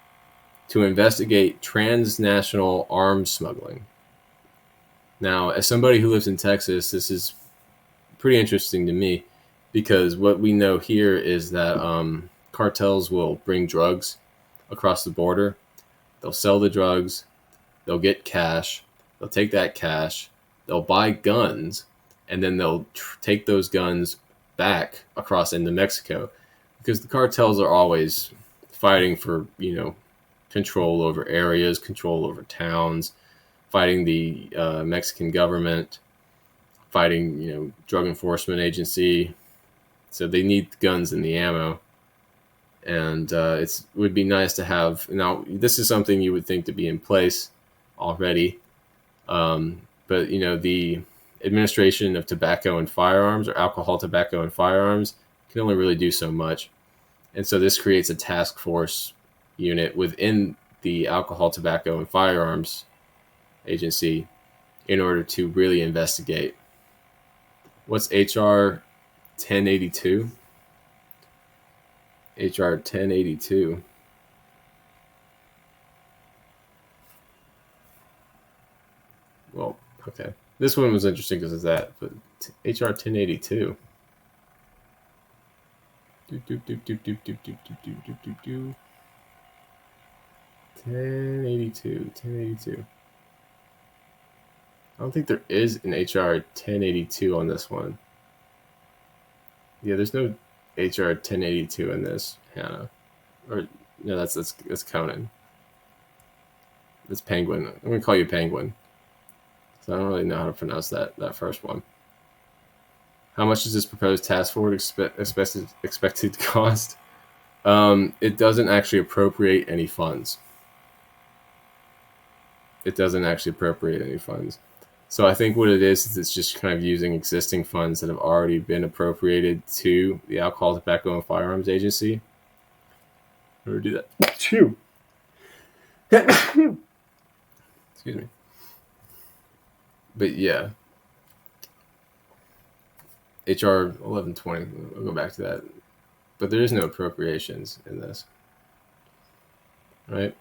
to investigate transnational arms smuggling. Now, as somebody who lives in Texas, this is pretty interesting to me because what we know here is that cartels will bring drugs across the border. They'll sell the drugs. They'll get cash. They'll take that cash. They'll buy guns, and then they'll take those guns back across into Mexico, because the cartels are always fighting for control over areas, control over towns, fighting the Mexican government, fighting drug enforcement agency. So they need the guns and the ammo, and it would be nice to have. Now this is something you would think to be in place already, but the administration of tobacco and firearms, or alcohol, tobacco, and firearms, can only really do so much. And so this creates a task force unit within the alcohol, tobacco, and firearms agency in order to really investigate. What's HR 1082? HR 1082. Well, okay. This one was interesting because of that, but HR 1082. 1082. I don't think there is an HR 1082 on this one. Yeah, there's no HR 1082 in this, Hannah. Or no, that's Conan. That's Penguin. I'm gonna call you Penguin. So I don't really know how to pronounce that first one. How much is this proposed task force expected to cost? It doesn't actually appropriate any funds. It doesn't actually appropriate any funds. So I think what it is it's just kind of using existing funds that have already been appropriated to the Alcohol, Tobacco, and Firearms Agency. Or do that. Chew. Excuse me. But yeah, HR 1120. I'll go back to that. But there is no appropriations in this, right?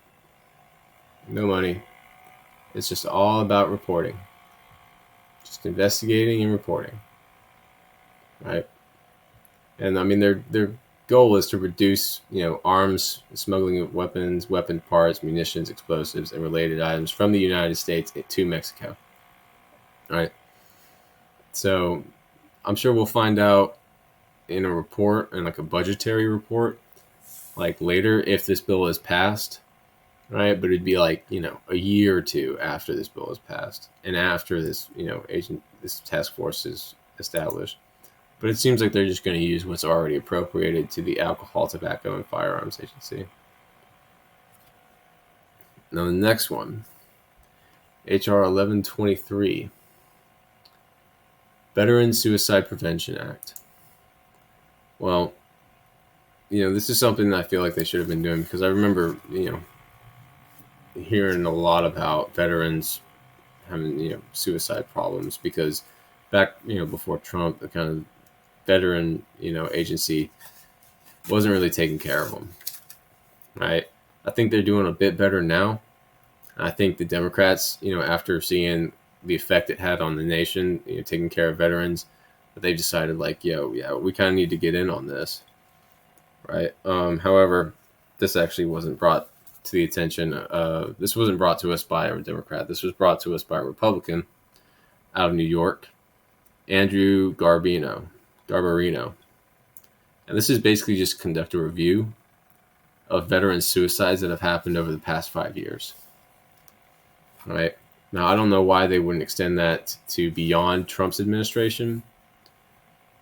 No money. It's just all about reporting. Just investigating and reporting, right? And I mean, their goal is to reduce, arms smuggling of weapons, weapon parts, munitions, explosives, and related items from the United States to Mexico, right? So I'm sure we'll find out in a report, in like a budgetary report, like later if this bill is passed, right? But it'd be like, a year or two after this bill is passed and after this, this task force is established. But it seems like they're just going to use what's already appropriated to the Alcohol, Tobacco, and Firearms Agency. Now the next one, HR 1123, Veteran Suicide Prevention Act. Well, this is something that I feel like they should have been doing because I remember, hearing a lot about veterans having, suicide problems because back, before Trump, the kind of veteran, agency wasn't really taking care of them, right? I think they're doing a bit better now. I think the Democrats, after seeing the effect it had on the nation, taking care of veterans, that they've decided like, yeah, we kind of need to get in on this, right? However, this actually wasn't brought to the attention. This wasn't brought to us by a Democrat. This was brought to us by a Republican out of New York, Andrew Garbarino. And this is basically just conduct a review of veteran suicides that have happened over the past 5 years. All right. Now, I don't know why they wouldn't extend that to beyond Trump's administration.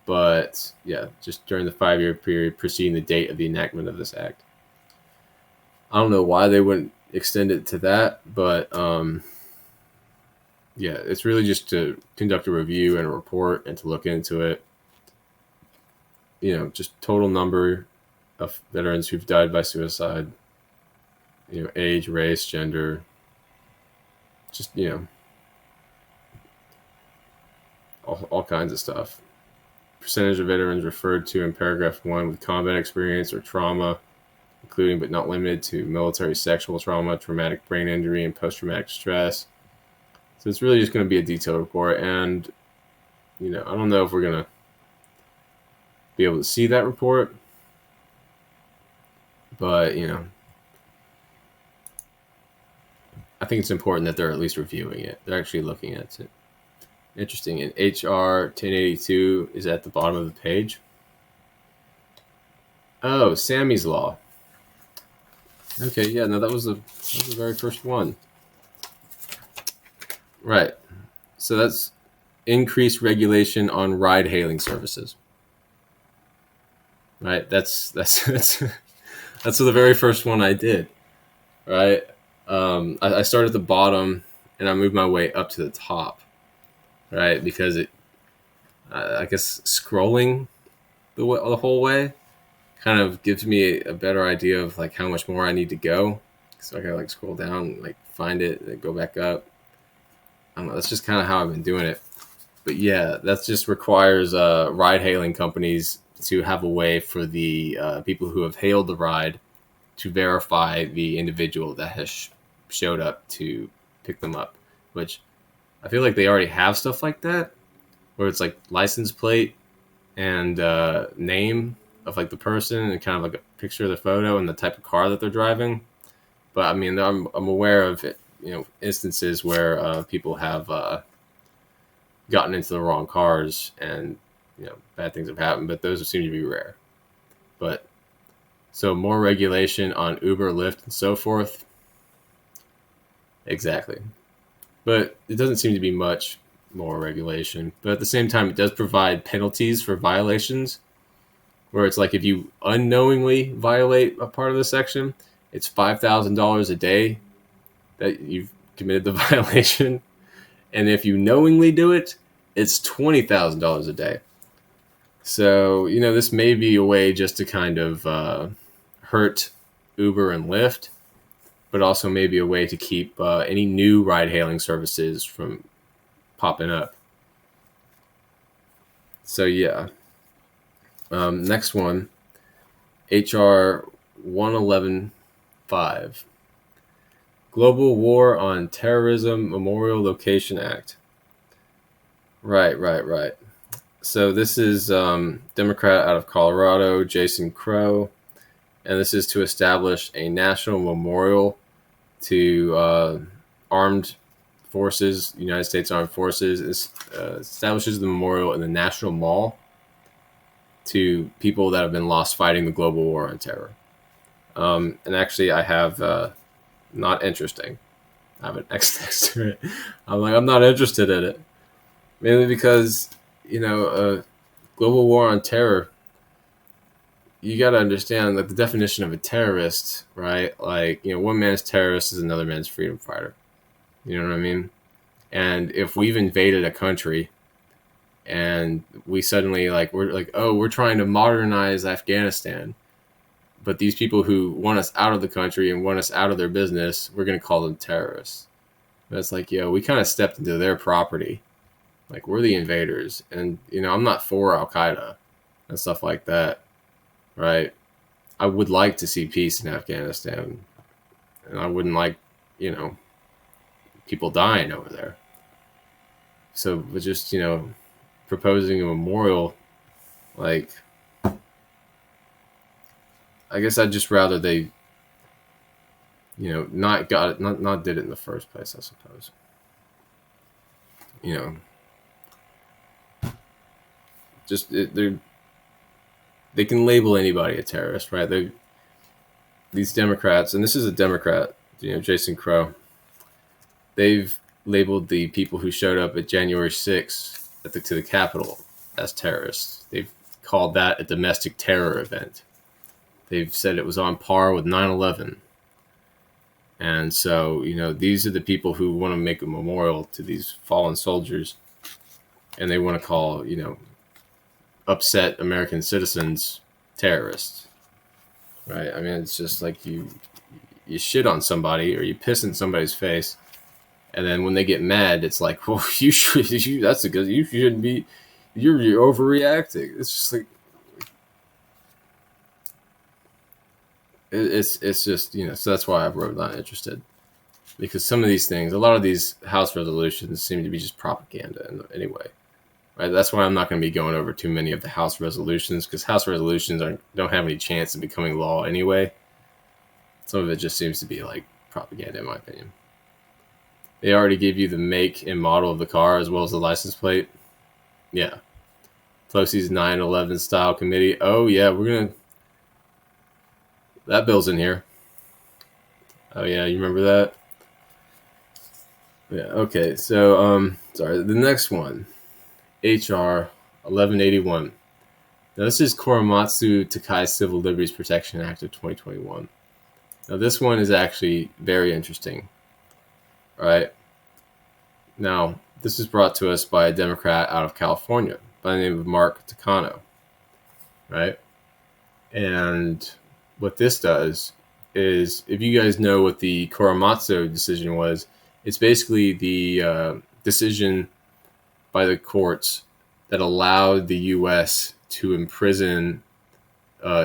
But yeah, just during the 5-year period preceding the date of the enactment of this act. I don't know why they wouldn't extend it to that, but yeah, it's really just to conduct a review and a report and to look into it. Just total number of veterans who've died by suicide, age, race, gender, just, all kinds of stuff. Percentage of veterans referred to in paragraph 1 with combat experience or trauma, including but not limited to military sexual trauma, traumatic brain injury, and post-traumatic stress. So it's really just going to be a detailed report. And, I don't know if we're going to be able to see that report. But, I think it's important that they're at least reviewing it. They're actually looking at it. Interesting. And HR 1082 is at the bottom of the page. Oh, Sammy's Law. Okay, yeah, no, that was the very first one. Right. So that's increased regulation on ride-hailing services. Right. That's the very first one I did. Right. I started at the bottom and I moved my way up to the top. Right, because I guess scrolling the whole way kind of gives me a better idea of like how much more I need to go. So I gotta like scroll down, like find it, then go back up. I don't know. That's just kind of how I've been doing it. But yeah, that just requires ride-hailing companies to have a way for the people who have hailed the ride to verify the individual that has showed up to pick them up, which I feel like they already have stuff like that, where it's like license plate and name of like the person and kind of like a picture of the photo and the type of car that they're driving. But I mean, I'm aware of it, instances where people have gotten into the wrong cars and bad things have happened, but those seem to be rare. But so more regulation on Uber, Lyft, and so forth. Exactly. but it doesn't seem to be much more regulation. But at the same time, it does provide penalties for violations, where it's like if you unknowingly violate a part of the section, it's $5,000 a day that you've committed the violation. And if you knowingly do it, it's $20,000 a day. So, this may be a way just to kind of hurt Uber and Lyft, but also maybe a way to keep any new ride-hailing services from popping up. So, yeah. Next one, HR 1115. Global War on Terrorism Memorial Location Act. Right. So this is Democrat out of Colorado, Jason Crow, and this is to establish a national memorial to armed forces, United States Armed Forces. It establishes the memorial in the National Mall to people that have been lost fighting the global war on terror. And actually, I have not interesting. I have an X next to it. I'm not interested in it. Mainly because, global war on terror, you got to understand the definition of a terrorist, right? One man's terrorist is another man's freedom fighter. You know what I mean? And if we've invaded a country and we suddenly we're trying to modernize Afghanistan, but these people who want us out of the country and want us out of their business, we're going to call them terrorists. That's we kind of stepped into their property. We're the invaders. And, I'm not for Al-Qaeda and stuff like that, right? I would like to see peace in Afghanistan. And I wouldn't like, people dying over there. So, but just, proposing a memorial, I guess I'd just rather they, not did it in the first place, I suppose. They can label anybody a terrorist, right? These Democrats, and this is a Democrat, Jason Crow, they've labeled the people who showed up at January 6th to the Capitol as terrorists. They've called that a domestic terror event. They've said it was on par with 9/11. And so, these are the people who want to make a memorial to these fallen soldiers, and they want to call, upset American citizens terrorists, right? I mean, it's just like you shit on somebody or you piss in somebody's face, and then when they get mad, it's like, well, you shouldn't be, you're overreacting. It's just it's just, so that's why I wrote not interested, because some of these things, a lot of these House resolutions seem to be just propaganda anyway. Right, that's why I'm not going to be going over too many of the House resolutions, because House resolutions don't have any chance of becoming law anyway. Some of it just seems to be propaganda, in my opinion. They already give you the make and model of the car as well as the license plate. Yeah. Pelosi's 9/11 style committee. Oh, yeah, that bill's in here. Oh, yeah, you remember that? Yeah, okay, so, sorry, the next one. HR 1181. Now, this is Korematsu Takai Civil Liberties Protection Act of 2021. Now, this one is actually very interesting. All right. Now, this is brought to us by a Democrat out of California by the name of Mark Takano. Right. And what this does is, if you guys know what the Korematsu decision was, it's basically the decision by the courts that allowed the U.S. to imprison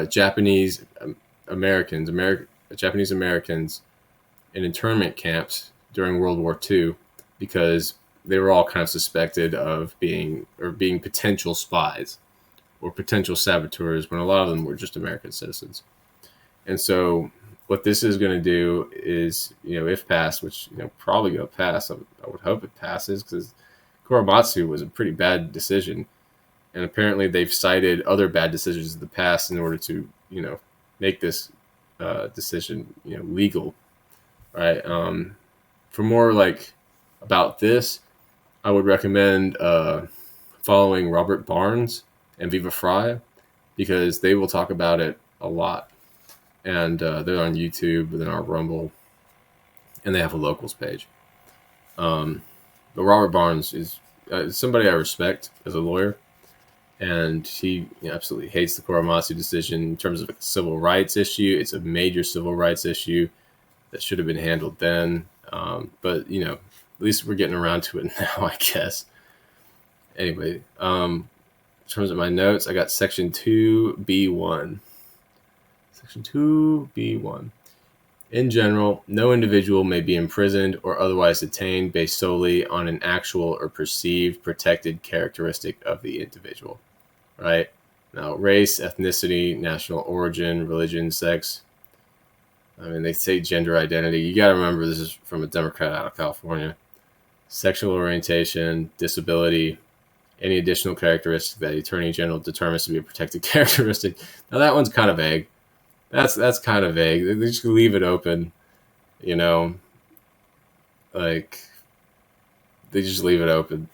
Japanese Americans in internment camps during World War II, because they were all kind of suspected of being potential spies or potential saboteurs, when a lot of them were just American citizens. And so what this is going to do is, if passed, which probably going to pass, I would hope it passes, because Korematsu was a pretty bad decision, and apparently they've cited other bad decisions in the past in order to, make this decision, legal, right? For more about this, I would recommend following Robert Barnes and Viva Fry, because they will talk about it a lot. And they're on YouTube, they're on Rumble, and they have a locals page. But Robert Barnes is somebody I respect as a lawyer, and he absolutely hates the Korematsu decision in terms of a civil rights issue. It's a major civil rights issue that should have been handled then. But, at least we're getting around to it now, I guess. Anyway, in terms of my notes, I got Section 2B1. Section 2B1. In general, no individual may be imprisoned or otherwise detained based solely on an actual or perceived protected characteristic of the individual. Right? Now, race, ethnicity, national origin, religion, sex. I mean, they say gender identity. You got to remember this is from a Democrat out of California. Sexual orientation, disability, any additional characteristic that the Attorney General determines to be a protected characteristic. Now, that one's kind of vague. That's kind of vague. They just leave it open, like they just leave it open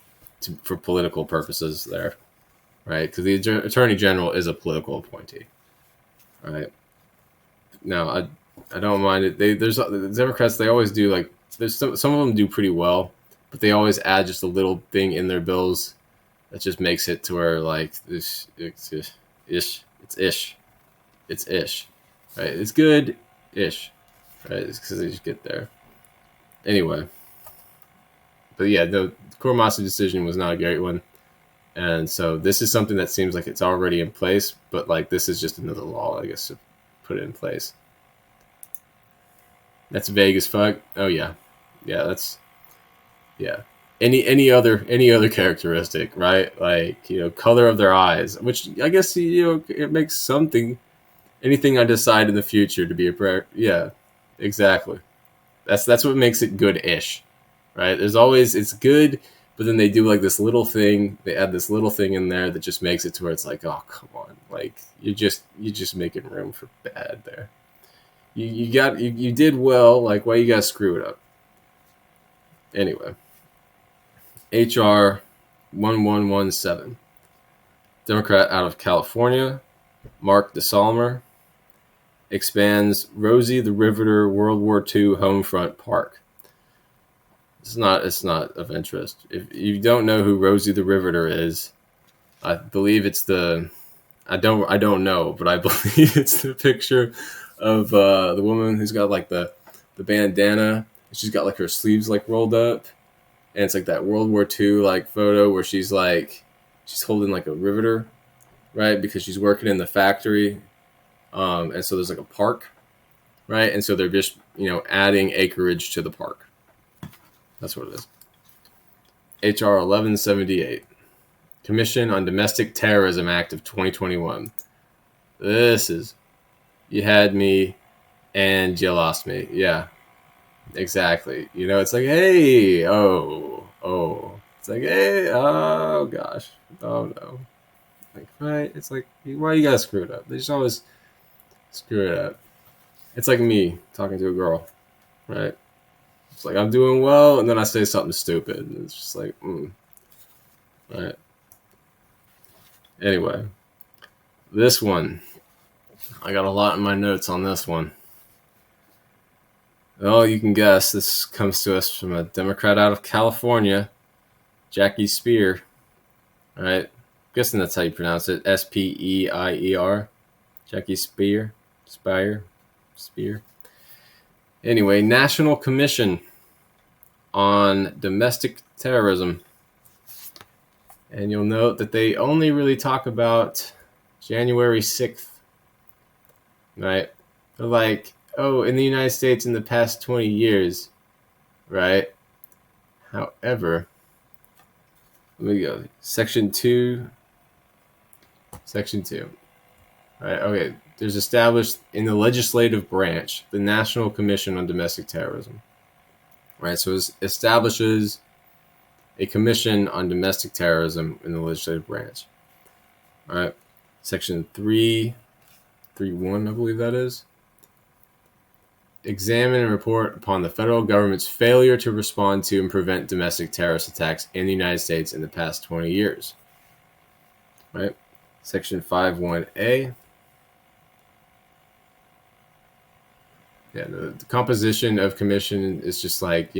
for political purposes there, right? Because the Attorney General is a political appointee, right? Now, I don't mind it. There's the Democrats. They always do like there's some of them do pretty well, but they always add just a little thing in their bills that just makes it to where like this it's ish. Right? It's good-ish, right? It's because they just get there. Anyway. But yeah, the Korematsu decision was not a great one. And so this is something that seems like it's already in place, but like this is just another law, I guess, to put it in place. That's vague as fuck. Oh yeah. Yeah, that's any other characteristic, right? Like, color of their eyes, which I guess it makes something. Anything I decide in the future to be a prayer. Yeah, exactly. That's what makes it good-ish, right? There's always, it's good, but then they do like this little thing. They add this little thing in there that just makes it to where it's like, oh, come on. Like, you're just making room for bad there. You did well. Like, why you gotta screw it up? Anyway. HR 1117. Democrat out of California, Mark DeSalmer, expands Rosie the Riveter World War II Homefront Park. It's not of interest. If you don't know who Rosie the Riveter is, I believe it's I don't know, but I believe it's the picture of the woman who's got like the bandana. She's got like her sleeves like rolled up, and it's like that World War II like photo where she's holding like a riveter, right? Because she's working in the factory. And so there's like a park, right? And so they're just, adding acreage to the park. That's what it is. HR 1178. Commission on Domestic Terrorism Act of 2021. This is, you had me and you lost me. Yeah, exactly. It's like, hey, oh. It's like, hey, oh gosh. Oh no. Like, right? It's like, why you gotta screw it up? They just always screw it up. It's like me talking to a girl, right? It's like I'm doing well, and then I say something stupid. And it's just like, right? Anyway, this one, I got a lot in my notes on this one. Well, you can guess this comes to us from a Democrat out of California, Jackie Spear, right? I'm guessing that's how you pronounce it. Speier. Jackie Spear. Spear. Anyway, National Commission on Domestic Terrorism. And you'll note that they only really talk about January 6th. Right? They're like, oh, in the United States in the past 20 years. Right? However, let me go. Section 2. Right, okay. There's established in the legislative branch the National Commission on Domestic Terrorism. Right, so it establishes a commission on domestic terrorism in the legislative branch. All right, Section 331, I believe that is. examine and report upon the federal government's failure to respond to and prevent domestic terrorist attacks in the United States in the past 20 years. Right? Section 5.1a. Yeah, the composition of commission is just like,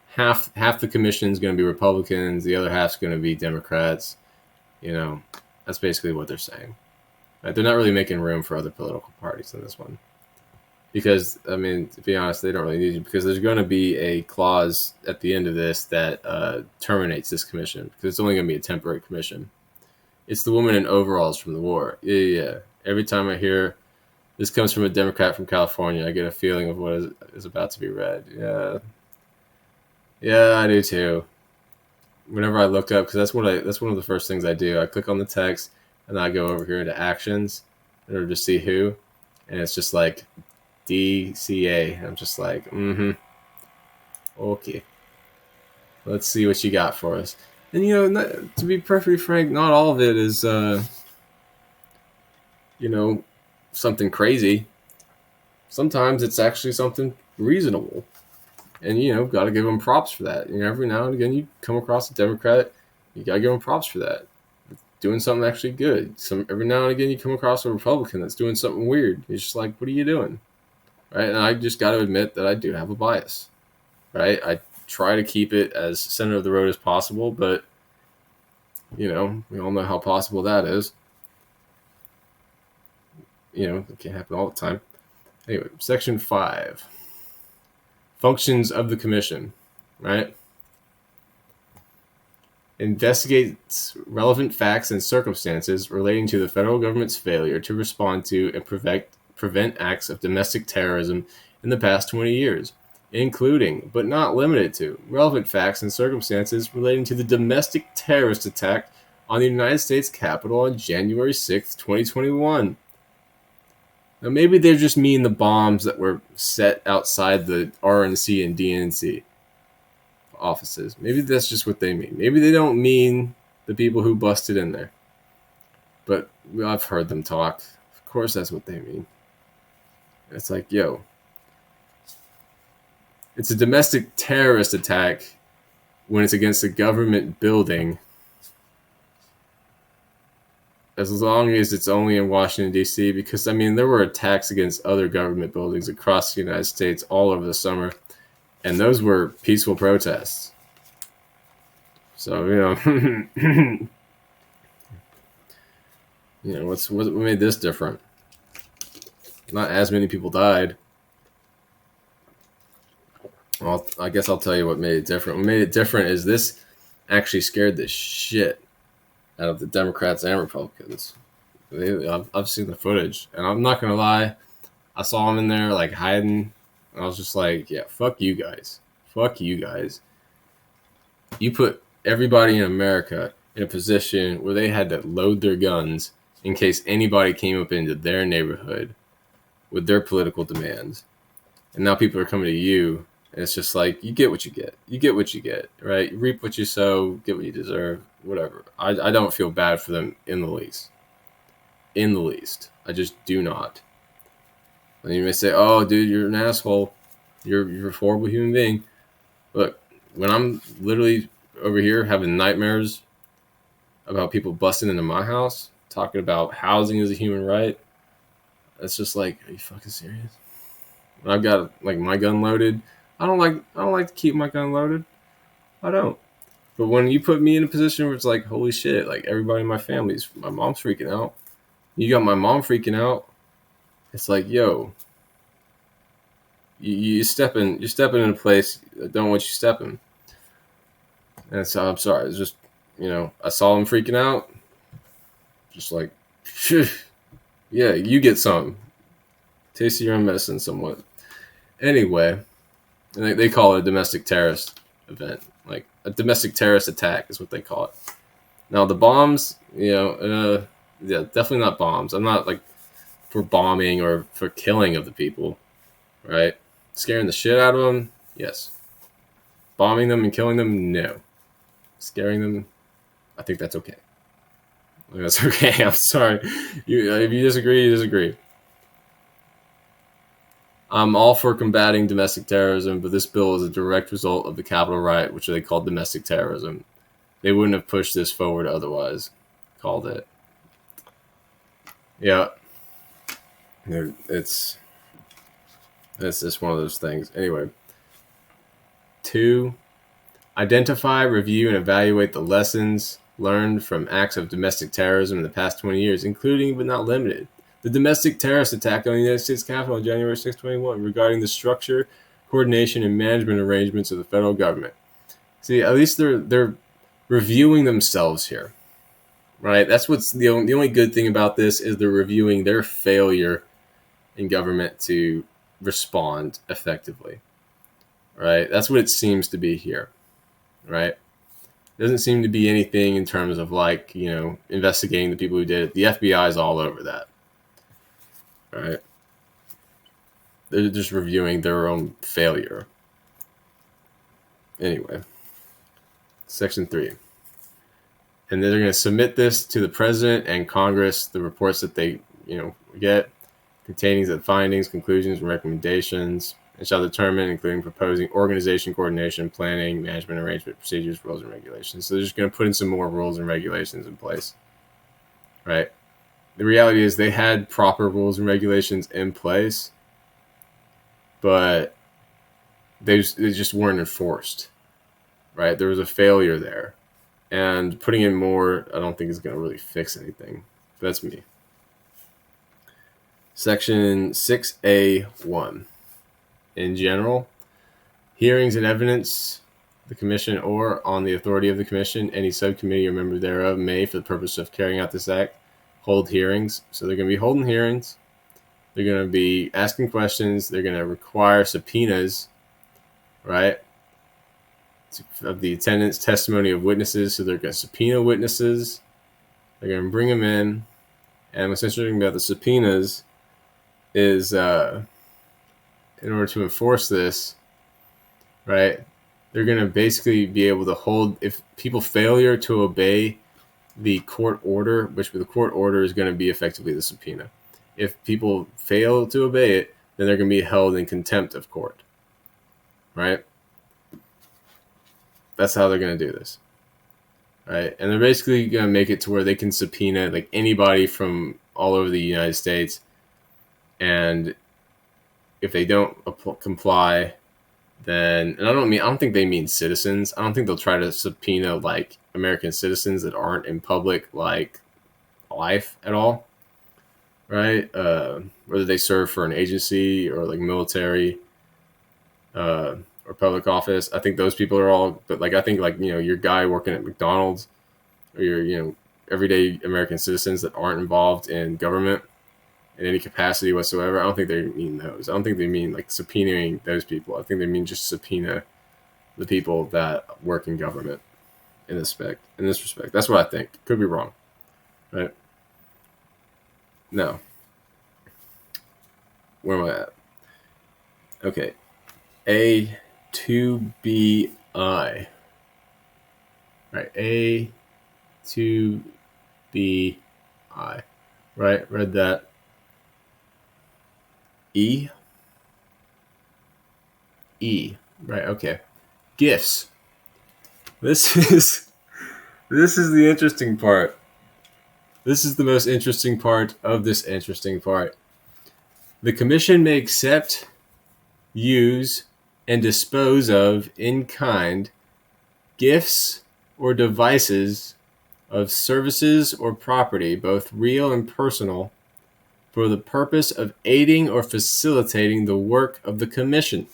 half the commission is going to be Republicans, the other half's going to be Democrats. That's basically what they're saying. Right? They're not really making room for other political parties in this one. Because, to be honest, they don't really need to, because there's going to be a clause at the end of this that terminates this commission, because it's only going to be a temporary commission. It's the woman in overalls from the war. Yeah. Every time I hear this comes from a Democrat from California, I get a feeling of what is about to be read. Yeah, I do too. Whenever I look up, because that's one of the first things I do. I click on the text, and then I go over here into actions in order to see who, and it's just like DCA. I'm just like, okay. Let's see what you got for us. And to be perfectly frank, not all of it is something crazy. Sometimes it's actually something reasonable. And, got to give them props for that. Every now and again, you come across a Democrat, you got to give them props for that. Doing something actually good. Every now and again, you come across a Republican that's doing something weird. You're just like, what are you doing? Right? And I just got to admit that I do have a bias. Right? I try to keep it as center of the road as possible, but, we all know how possible that is. It can't happen all the time. Anyway, Section 5. Functions of the Commission, right? Investigates relevant facts and circumstances relating to the federal government's failure to respond to and prevent acts of domestic terrorism in the past 20 years, including, but not limited to, relevant facts and circumstances relating to the domestic terrorist attack on the United States Capitol on January 6, 2021. Now, maybe they just mean the bombs that were set outside the RNC and DNC offices. Maybe that's just what they mean. Maybe they don't mean the people who busted in there. But I've heard them talk. Of course that's what they mean. It's like, yo, it's a domestic terrorist attack when it's against a government building, as long as it's only in Washington, D.C., because, there were attacks against other government buildings across the United States all over the summer, and those were peaceful protests. So, what made this different? Not as many people died. Well, I guess I'll tell you what made it different. What made it different is this actually scared the shit out of the Democrats and Republicans. I've seen the footage, and I'm not gonna lie, I saw them in there like hiding. I was just like, yeah, fuck you guys. You put everybody in America in a position where they had to load their guns in case anybody came up into their neighborhood with their political demands. And now people are coming to you, and it's just like, you get what you get. You get what you get, right? You reap what you sow, get what you deserve, whatever. I don't feel bad for them in the least. I just do not. And you may say, oh, dude, you're an asshole. You're a horrible human being. Look, when I'm literally over here having nightmares about people busting into my house, talking about housing as a human right, it's just like, are you fucking serious? When I've got like my gun loaded, I don't like to keep my gun loaded. I don't. But when you put me in a position where it's like, holy shit, like everybody in my mom's freaking out. You got my mom freaking out. It's like, yo, you're stepping in a place I don't want you stepping. And so I'm sorry. It's just, I saw him freaking out. Just like, yeah, you get some. Taste of your own medicine somewhat. Anyway, and they call it a domestic terrorist event. Like a domestic terrorist attack is what they call it. Now the bombs, yeah, definitely not bombs. I'm not like for bombing or for killing of the people, right? Scaring the shit out of them, yes. Bombing them and killing them, no. Scaring them, I think that's okay. That's okay. I'm sorry. If you disagree, you disagree. I'm all for combating domestic terrorism, but this bill is a direct result of the Capitol riot, which they called domestic terrorism. They wouldn't have pushed this forward otherwise. Called it. Yeah. It's just one of those things. Anyway. 2. Identify, review, and evaluate the lessons learned from acts of domestic terrorism in the past 20 years, including but not limited the domestic terrorist attack on the United States Capitol on January 6, 2021, regarding the structure, coordination, and management arrangements of the federal government. See, at least they're reviewing themselves here, right? That's what's the only good thing about this is they're reviewing their failure in government to respond effectively, right? That's what it seems to be here, right? Doesn't seem to be anything in terms of like, investigating the people who did it. The FBI is all over that. Right? They're just reviewing their own failure. Anyway, Section 3. And then they're going to submit this to the President and Congress, the reports that they, get, containing the findings, conclusions, and recommendations, and shall determine, including proposing organization, coordination, planning, management, arrangement, procedures, rules, and regulations. So they're just going to put in some more rules and regulations in place. Right? The reality is they had proper rules and regulations in place, but they just weren't enforced, right? There was a failure there. And putting in more, I don't think is going to really fix anything. That's me. Section 6A1. In general, hearings and evidence, the Commission, or on the authority of the Commission, any subcommittee or member thereof may, for the purpose of carrying out this act, hold hearings. So they're going to be holding hearings. They're going to be asking questions. They're going to require subpoenas, right, of the attendance, testimony of witnesses. So they're going to subpoena witnesses. They're going to bring them in. And what's interesting about the subpoenas is in order to enforce this, right, they're going to basically be able to hold, if people failure to obey the court order, which the court order is going to be effectively the subpoena. If people fail to obey it, then they're going to be held in contempt of court, right? That's how they're going to do this, right? And they're basically going to make it to where they can subpoena like anybody from all over the United States, and if they don't comply, then, and I don't think they mean citizens. I don't think they'll try to subpoena like American citizens that aren't in public like life at all, right? Whether they serve for an agency or like military or public office. I think those people are all, but like I think like your guy working at McDonald's or your everyday American citizens that aren't involved in government in any capacity whatsoever. I don't think they mean those. I don't think they mean like subpoenaing those people. I think they mean just subpoena the people that work in government in this respect. That's what I think. Could be wrong. Right? No. Where am I at? Okay. A2BI. Right. A2BI. Right? Read that. E. Right. Okay. Gifts. This is the interesting part. This is the most interesting part of this interesting part. The Commission may accept, use, and dispose of in kind gifts or devices of services or property, both real and personal, for the purpose of aiding or facilitating the work of the Commission.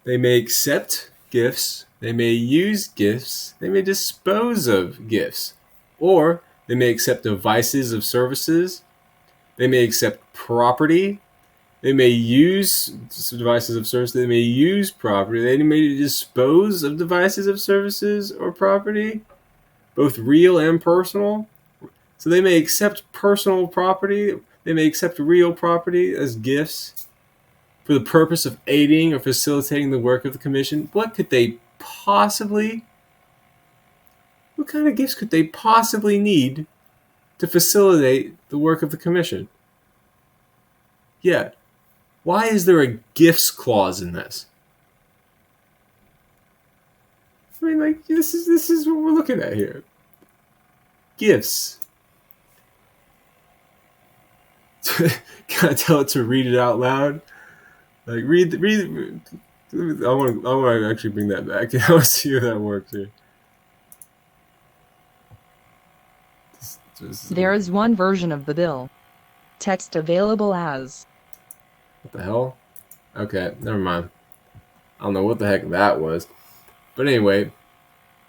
They may accept gifts, they may use gifts, they may dispose of gifts, or they may accept devices of services, they may accept property, they may use devices of service, they may use property, they may dispose of devices of services or property, both real and personal. So they may accept personal property, they may accept real property as gifts for the purpose of aiding or facilitating the work of the Commission. What could they possibly What kind of gifts could they possibly need to facilitate the work of the commission? Yeah. Why is there a gifts clause in this? I mean, like, this is what we're looking at here. Gifts. Can I tell it to read it out loud? Like, read. I want to actually bring that back. I want to see if that works here. There is one version of the bill. Text available as. What the hell? Okay, never mind. I don't know what the heck that was. But anyway,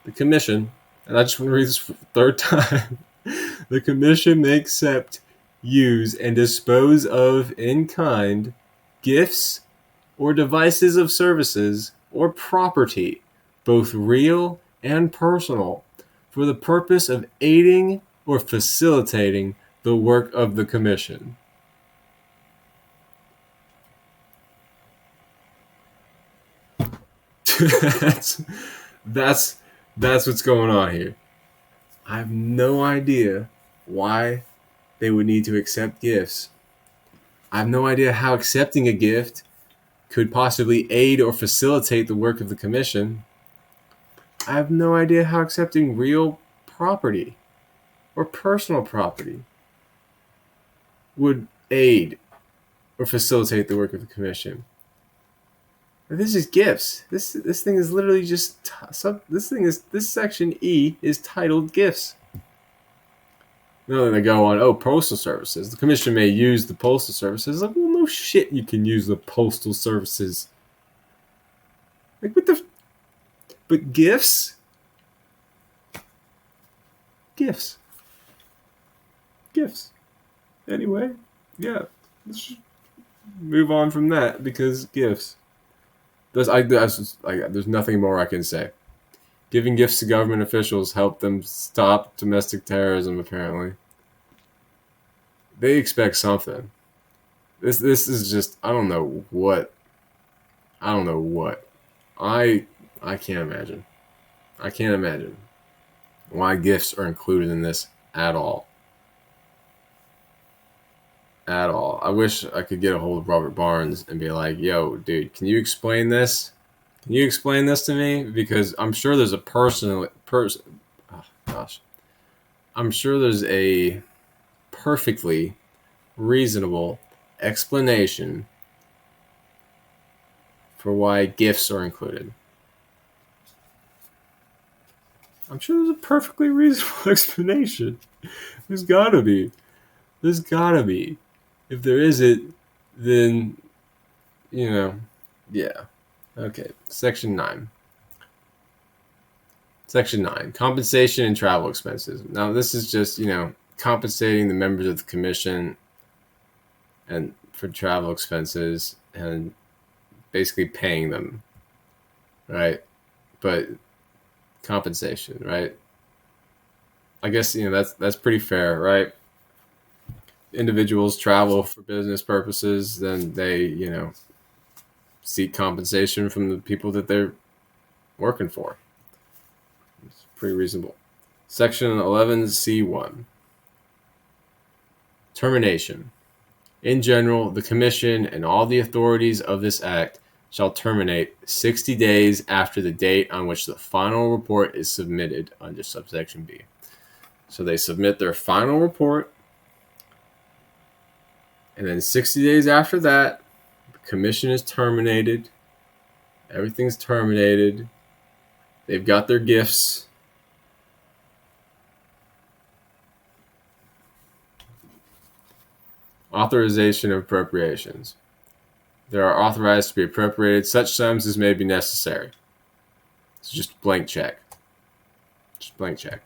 the commission, and I just want to read this for the third time. The commission may accept, use, and dispose of in kind gifts or devices of services or property, both real and personal, for the purpose of aiding or facilitating the work of the commission. that's what's going on here. I have no idea why they would need to accept gifts. I have no idea how accepting a gift could possibly aid or facilitate the work of the commission. I have no idea how accepting real property or personal property would aid or facilitate the work of the commission. This is gifts. This thing is literally just this section E is titled gifts. No, then they go on. Postal services. The commission may use the postal services. Like, well, no shit, you can use the postal services. Like, what the? But gifts. Anyway, yeah. Let's just move on from that because gifts. There's nothing more I can say. Giving gifts to government officials helped them stop domestic terrorism, apparently. They expect something. This is just, I don't know what. I can't imagine. I can't imagine why gifts are included in this at all. At all. I wish I could get a hold of Robert Barnes and be like, yo, dude, can you explain this? Can you explain this to me? Because I'm sure there's I'm sure there's a perfectly reasonable explanation for why gifts are included. I'm sure there's a perfectly reasonable explanation. There's gotta be. If there isn't, then, yeah. Okay, Section 9. Section 9, compensation and travel expenses. Now, this is just, compensating the members of the commission and for travel expenses and basically paying them, right? But compensation, right? I guess, that's pretty fair, right? Individuals travel for business purposes, then they, seek compensation from the people that they're working for. It's pretty reasonable. Section 11C1. Termination. In general, the Commission and all the authorities of this Act shall terminate 60 days after the date on which the final report is submitted under subsection B. So they submit their final report, and then 60 days after that, the commission is terminated. Everything's terminated. They've got their gifts. Authorization of appropriations. They are authorized to be appropriated such sums as may be necessary. It's just blank check. Just blank check.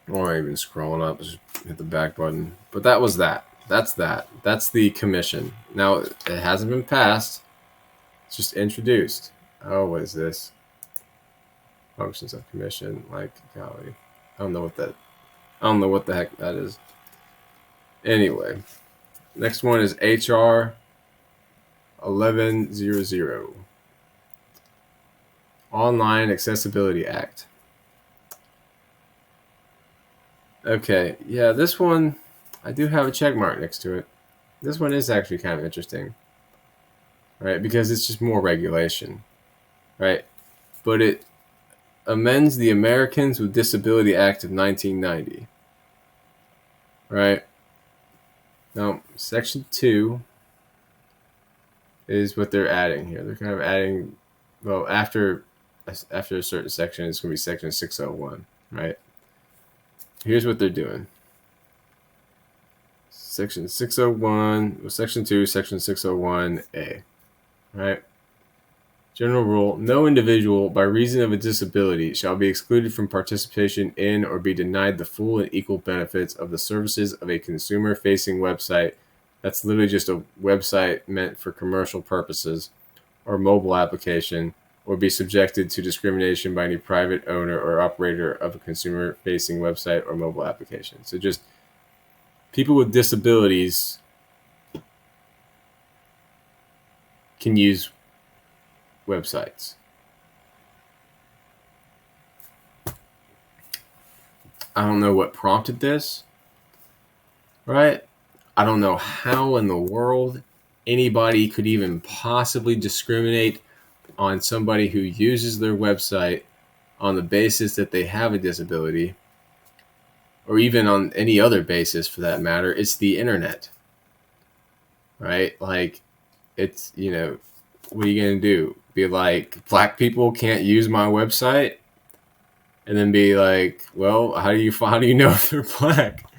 Or even scrolling up, just hit the back button. But that was that. That's that. That's the commission. Now, it hasn't been passed. It's just introduced. Oh, what is this? Functions of commission. Like, golly. I don't know what the heck that is. Anyway. Next one is HR 1100. Online Accessibility Act. Okay, yeah, this one, I do have a check mark next to it. This one is actually kind of interesting, right? Because it's just more regulation, right? But it amends the Americans with Disability Act of 1990, right? Now, Section 2 is what they're adding here. They're kind of adding, well, after a certain section, it's going to be Section 601, right? Here's what they're doing. Section 601, well, Section 2, Section 601A, right? General rule, no individual by reason of a disability shall be excluded from participation in or be denied the full and equal benefits of the services of a consumer-facing website that's literally just a website meant for commercial purposes or mobile application, or be subjected to discrimination by any private owner or operator of a consumer-facing website or mobile application. So just people with disabilities can use websites. I don't know what prompted this, right? I don't know how in the world anybody could even possibly discriminate on somebody who uses their website on the basis that they have a disability, or even on any other basis for that matter. It's the internet, right? Like, it's, you know, what are you going to do? Be like, black people can't use my website? And then be like, well, how do you know if they're black?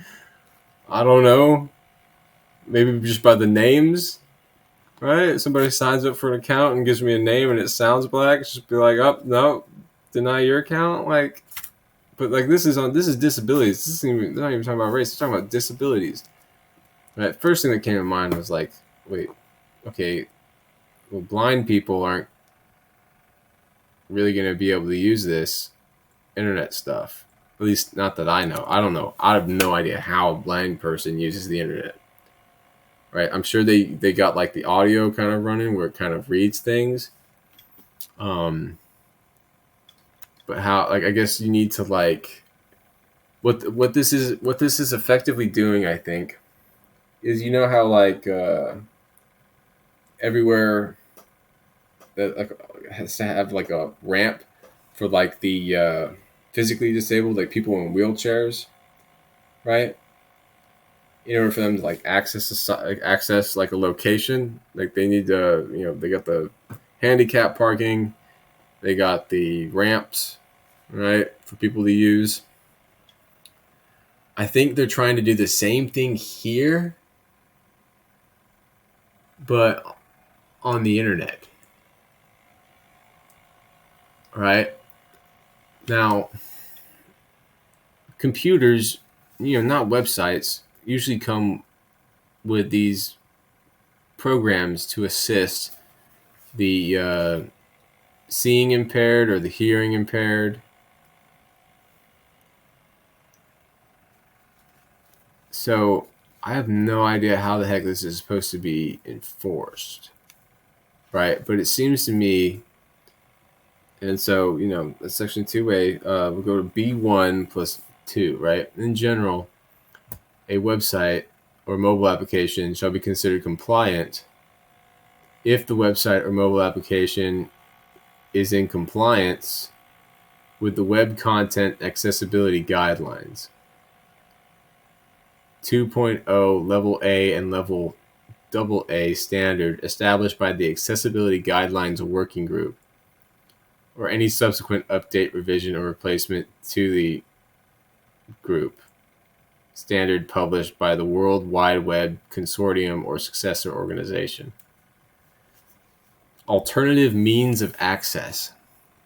I don't know. Maybe just by the names, right? Somebody signs up for an account and gives me a name and it sounds black. Just be like, oh, no, deny your account. Like, but like this is disabilities. This isn't not even talking about race. It's talking about disabilities. Right? First thing that came to mind was like, wait, okay, well, blind people aren't really going to be able to use this internet stuff. At least not that I know. I don't know. I have no idea how a blind person uses the internet. Right? I'm sure they got like the audio kind of running where it kind of reads things. But how, like, I guess you need to like what this is effectively doing, I think, is, you know how like everywhere that like has to have like a ramp for like the physically disabled, like people in wheelchairs, right? In order for them to like access like a location, like they need to, you know, they got the handicap parking, they got the ramps, right, for people to use. I think they're trying to do the same thing here, but on the internet, right? Now, computers, you know, not websites, usually come with these programs to assist the seeing impaired or the hearing impaired. So I have no idea how the heck this is supposed to be enforced, right? But it seems to me, and so, you know, section 2A, we'll go to B1 plus 2, right? In general, a website or mobile application shall be considered compliant if the website or mobile application is in compliance with the Web Content Accessibility Guidelines 2.0 Level A and Level AA standard established by the Accessibility Guidelines Working Group, or any subsequent update, revision, or replacement to the group standard published by the World Wide Web Consortium or successor organization. Alternative means of access.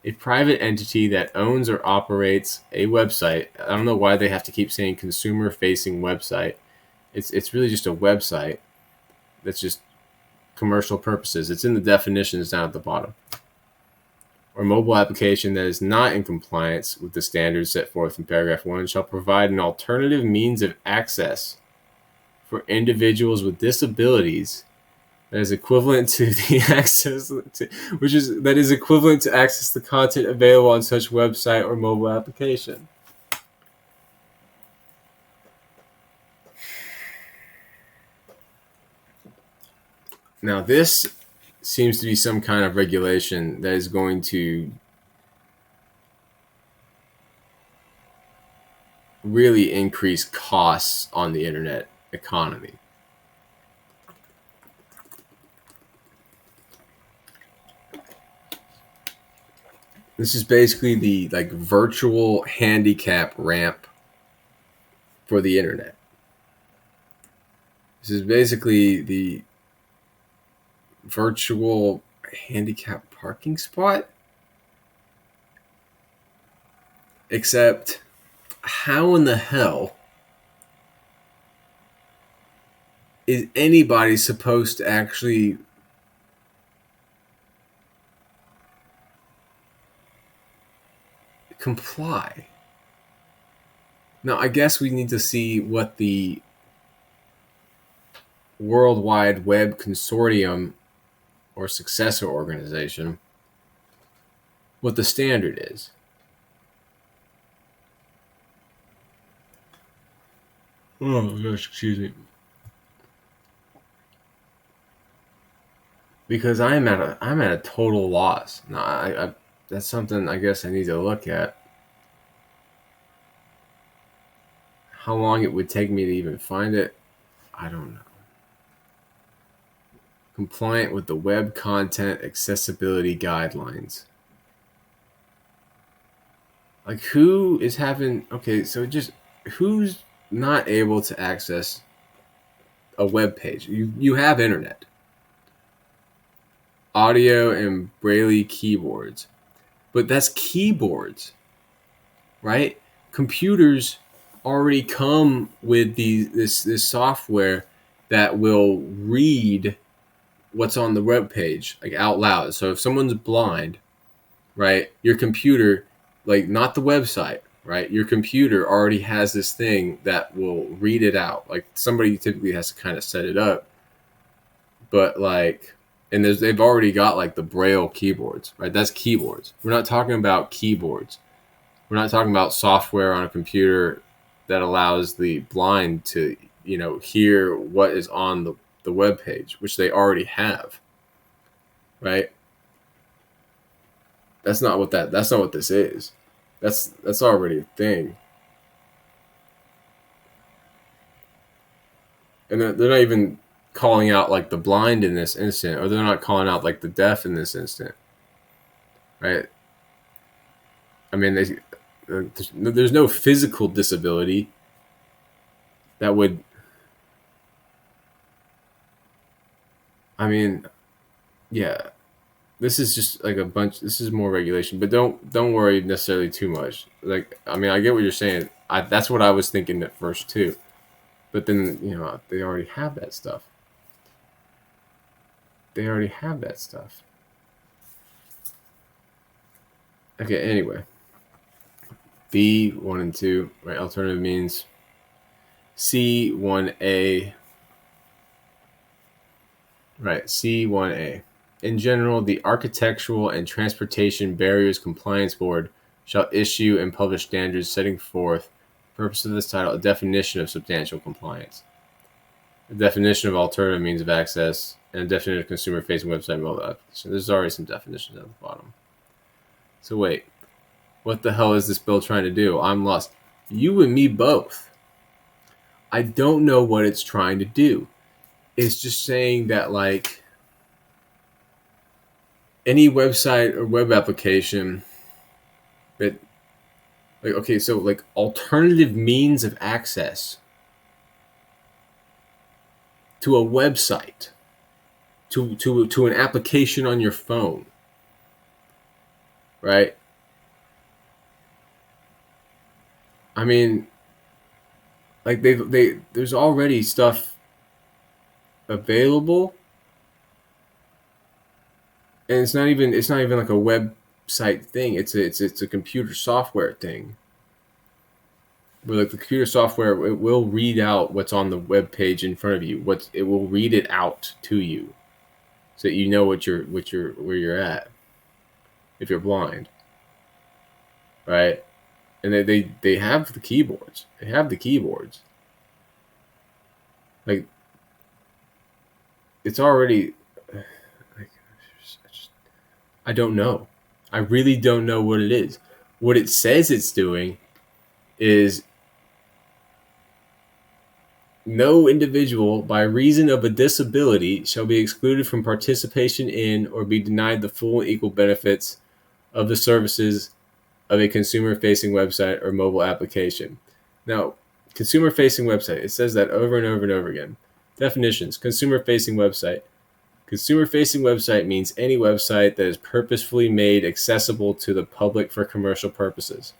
A private entity that owns or operates a website. I don't know why they have to keep saying consumer-facing website. It's really just a website that's just commercial purposes. It's in the definitions down at the bottom. Or mobile application that is not in compliance with the standards set forth in paragraph 1 shall provide an alternative means of access for individuals with disabilities that is equivalent to the access to, that is equivalent to access the content available on such website or mobile application. Now this seems to be some kind of regulation that is going to really increase costs on the internet economy. This is basically the virtual handicap ramp for the internet. This is basically the virtual handicap parking spot. Except, how in the hell is anybody supposed to actually comply? Now, I guess we need to see what the World Wide Web Consortium or successor organization, what the standard is. Oh gosh, excuse me. Because I'm at a total loss. Now, I that's something I guess I need to look at. How long it would take me to even find it, I don't know. Compliant with the Web Content Accessibility Guidelines. Like, who is having... Okay, so just... Who's not able to access a web page? You have internet. Audio and Braille keyboards. But that's keyboards, right? Computers already come with this software that will read what's on the web page, like, out loud. So if someone's blind, right, your computer, like, not the website, right, your computer already has this thing that will read it out. Like, somebody typically has to kind of set it up, but like, and they've already got like the Braille keyboards, right? That's keyboards. We're not talking about keyboards. We're not talking about software on a computer that allows the blind to, hear what is on the web page, which they already have, right? That's not what this is. That's already a thing. And they're not even calling out like the blind in this instant, or they're not calling out like the deaf in this instant, right? I mean, there's no physical disability that would... I mean, yeah, this is just like a bunch. This is more regulation, but don't worry necessarily too much. Like, I mean, I get what you're saying. That's what I was thinking at first too, but then they already have that stuff. They already have that stuff. Okay. Anyway, B1 and 2, right? Alternative means. C1A. Right. C1A. In general, the Architectural and Transportation Barriers Compliance Board shall issue and publish standards setting forth, for the purpose of this title, a definition of substantial compliance, a definition of alternative means of access, and a definition of consumer-facing website and mobile application. There's already some definitions at the bottom. So wait, what the hell is this bill trying to do? I'm lost. You and me both. I don't know what it's trying to do. It's just saying that, like, any website or web application that, like, okay, so like alternative means of access to a website, to an application on your phone, right? I mean, like, there's already stuff available, and it's not even like a website thing. It's a computer software thing, where, like, the computer software, it will read out what's on the web page in front of you. It will read it out to you. so that you know where you're at if you're blind, right? And they have the keyboards. They have the keyboards. Like, it's already. Like, I don't know. I really don't know what it is. What it says it's doing is no individual by reason of a disability shall be excluded from participation in or be denied the full and equal benefits of the services of a consumer-facing website or mobile application. Now, consumer-facing website, it says that over and over and over again. Definitions: consumer-facing website. Consumer-facing website means any website that is purposefully made accessible to the public for commercial purposes.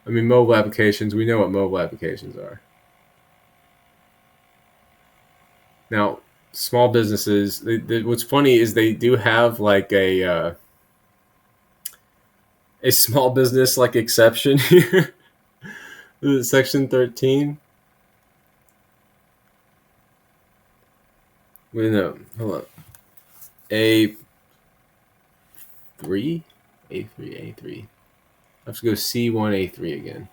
I mean, mobile applications, we know what mobile applications are. Now, small businesses, what's funny is they do have like a small business like exception here. Section 13. Wait, no, hold on. A3? A3. I have to go C1A3 again.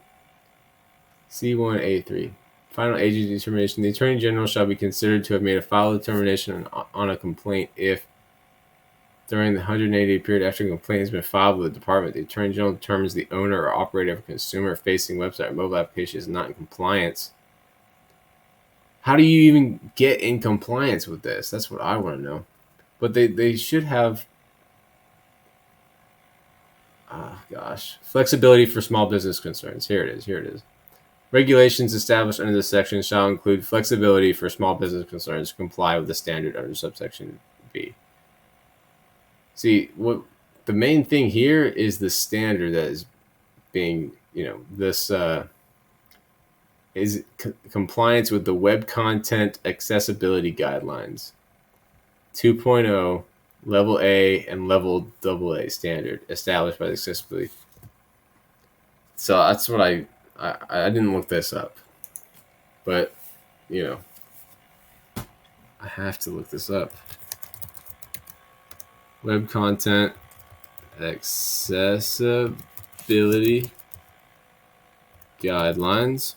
C1A3. Final agency determination. The Attorney General shall be considered to have made a final determination on a complaint if, during the 180-day period after a complaint has been filed with the department, the Attorney General determines the owner or operator of a consumer-facing website or mobile application is not in compliance. How do you even get in compliance with this? That's what I want to know. But they should have, flexibility for small business concerns. Here it is. Regulations established under this section shall include flexibility for small business concerns to comply with the standard under subsection B. See, what the main thing here is the standard that is being, this is compliance with the Web Content Accessibility Guidelines 2.0 Level A and Level AA standard established by the accessibility. So that's what I didn't look this up, but I have to look this up. Web Content Accessibility Guidelines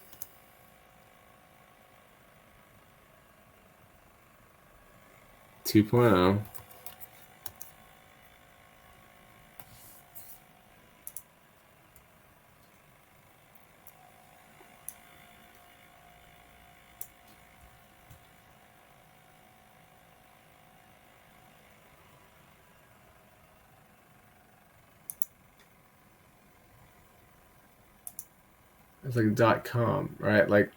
2.0 It's like .com, right? Like,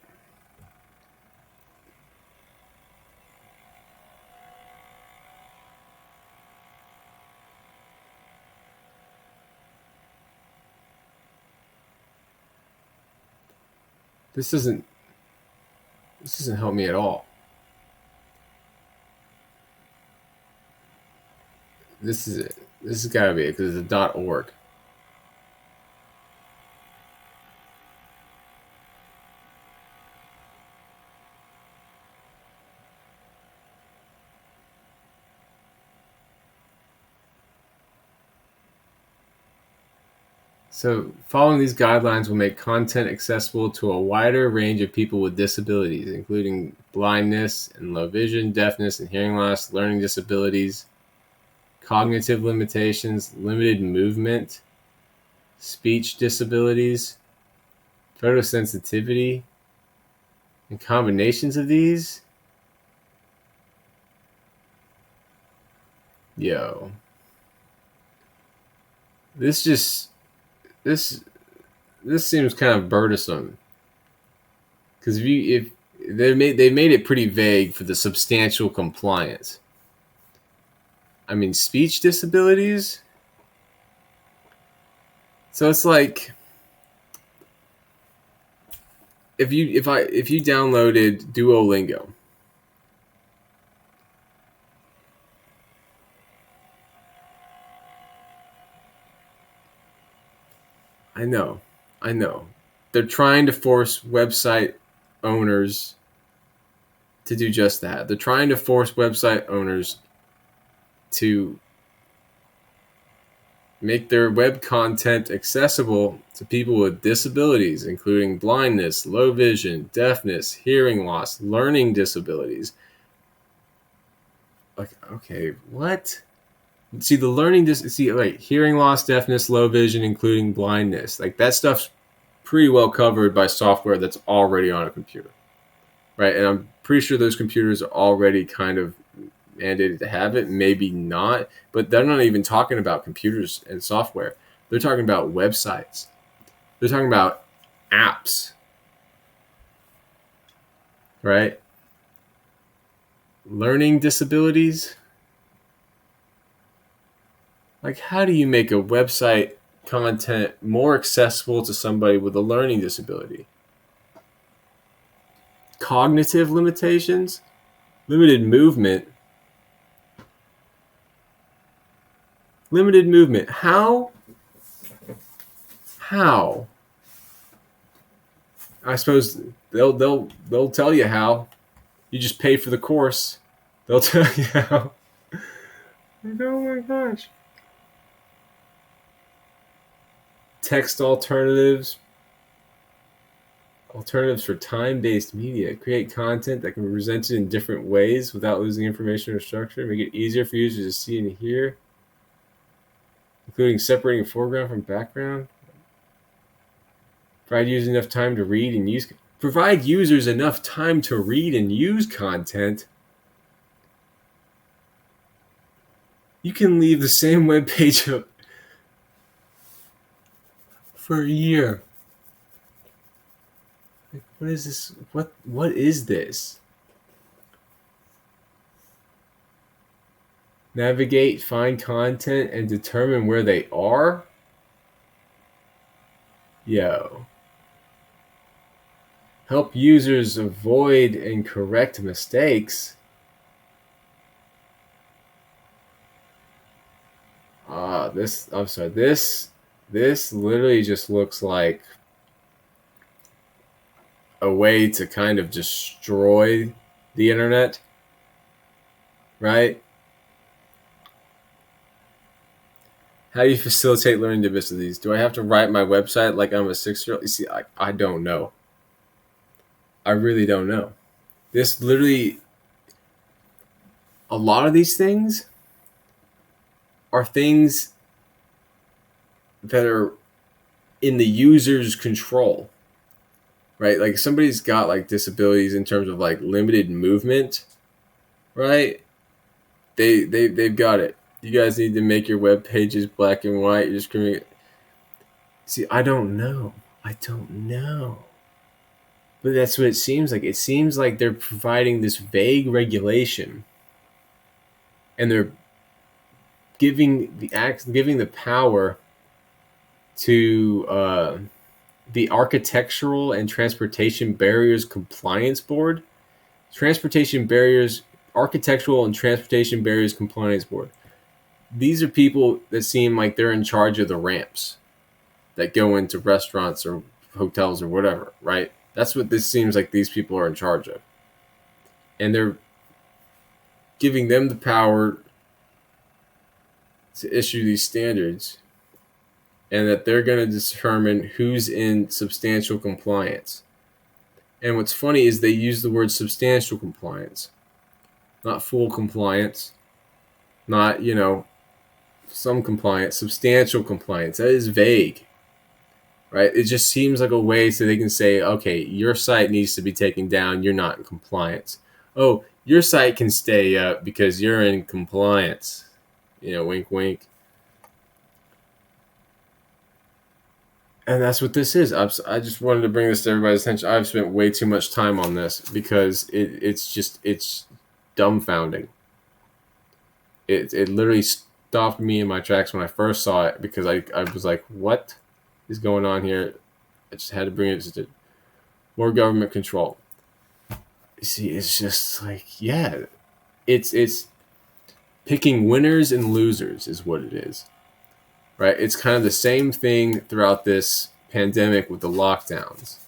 this doesn't help me at all. This is it. This has got to be it because it's a .org. So, following these guidelines will make content accessible to a wider range of people with disabilities, including blindness and low vision, deafness and hearing loss, learning disabilities, cognitive limitations, limited movement, speech disabilities, photosensitivity, and combinations of these. Yo. This seems kind of burdensome, because if they made it pretty vague for the substantial compliance. I mean, speech disabilities. So it's like if you downloaded Duolingo. I know. They're trying to force website owners to do just that. They're trying to force website owners to make their web content accessible to people with disabilities, including blindness, low vision, deafness, hearing loss, learning disabilities. Like, okay, what? See, the hearing loss, deafness, low vision, including blindness. Like, that stuff's pretty well covered by software that's already on a computer, right? And I'm pretty sure those computers are already kind of mandated to have it. Maybe not, but they're not even talking about computers and software. They're talking about websites. They're talking about apps, right? Learning disabilities. Like, how do you make a website content more accessible to somebody with a learning disability? Cognitive limitations, limited movement. How? I suppose they'll tell you how. You just pay for the course. They'll tell you how. Oh my gosh. Text alternatives for time-based media. Create content that can be presented in different ways without losing information or structure. Make it easier for users to see and hear, including separating foreground from background. Provide users enough time to read and use. Provide users enough time to read and use content. You can leave the same web page up for a year. Like, what is this? What is this? Navigate, find content, and determine where they are? Yo. Help users avoid and correct mistakes. This literally just looks like a way to kind of destroy the internet, right? How do you facilitate learning disabilities? Do I have to write my website like I'm a 6-year-old? You see, I don't know. I really don't know. This literally, a lot of these things are things that are in the user's control, right? Like, somebody's got like disabilities in terms of like limited movement, right? They've got it. You guys need to make your web pages black and white. You're just creating. See, I don't know. But that's what it seems like. It seems like they're providing this vague regulation, and they're giving the power to the Architectural and Transportation Barriers Compliance Board. Architectural and Transportation Barriers Compliance Board. These are people that seem like they're in charge of the ramps that go into restaurants or hotels or whatever, right? That's what this seems like these people are in charge of. And they're giving them the power to issue these standards, and that they're going to determine who's in substantial compliance. And what's funny is they use the word substantial compliance, not full compliance, not, some compliance, substantial compliance. That is vague, right? It just seems like a way so they can say, okay, your site needs to be taken down. You're not in compliance. Oh, your site can stay up because you're in compliance. Wink, wink. And that's what this is. I just wanted to bring this to everybody's attention. I've spent way too much time on this because it's dumbfounding. It literally stopped me in my tracks when I first saw it, because I was like, what is going on here? I just had to bring it to more government control. See, it's just like, yeah, it's picking winners and losers is what it is, right? It's kind of the same thing throughout this pandemic with the lockdowns,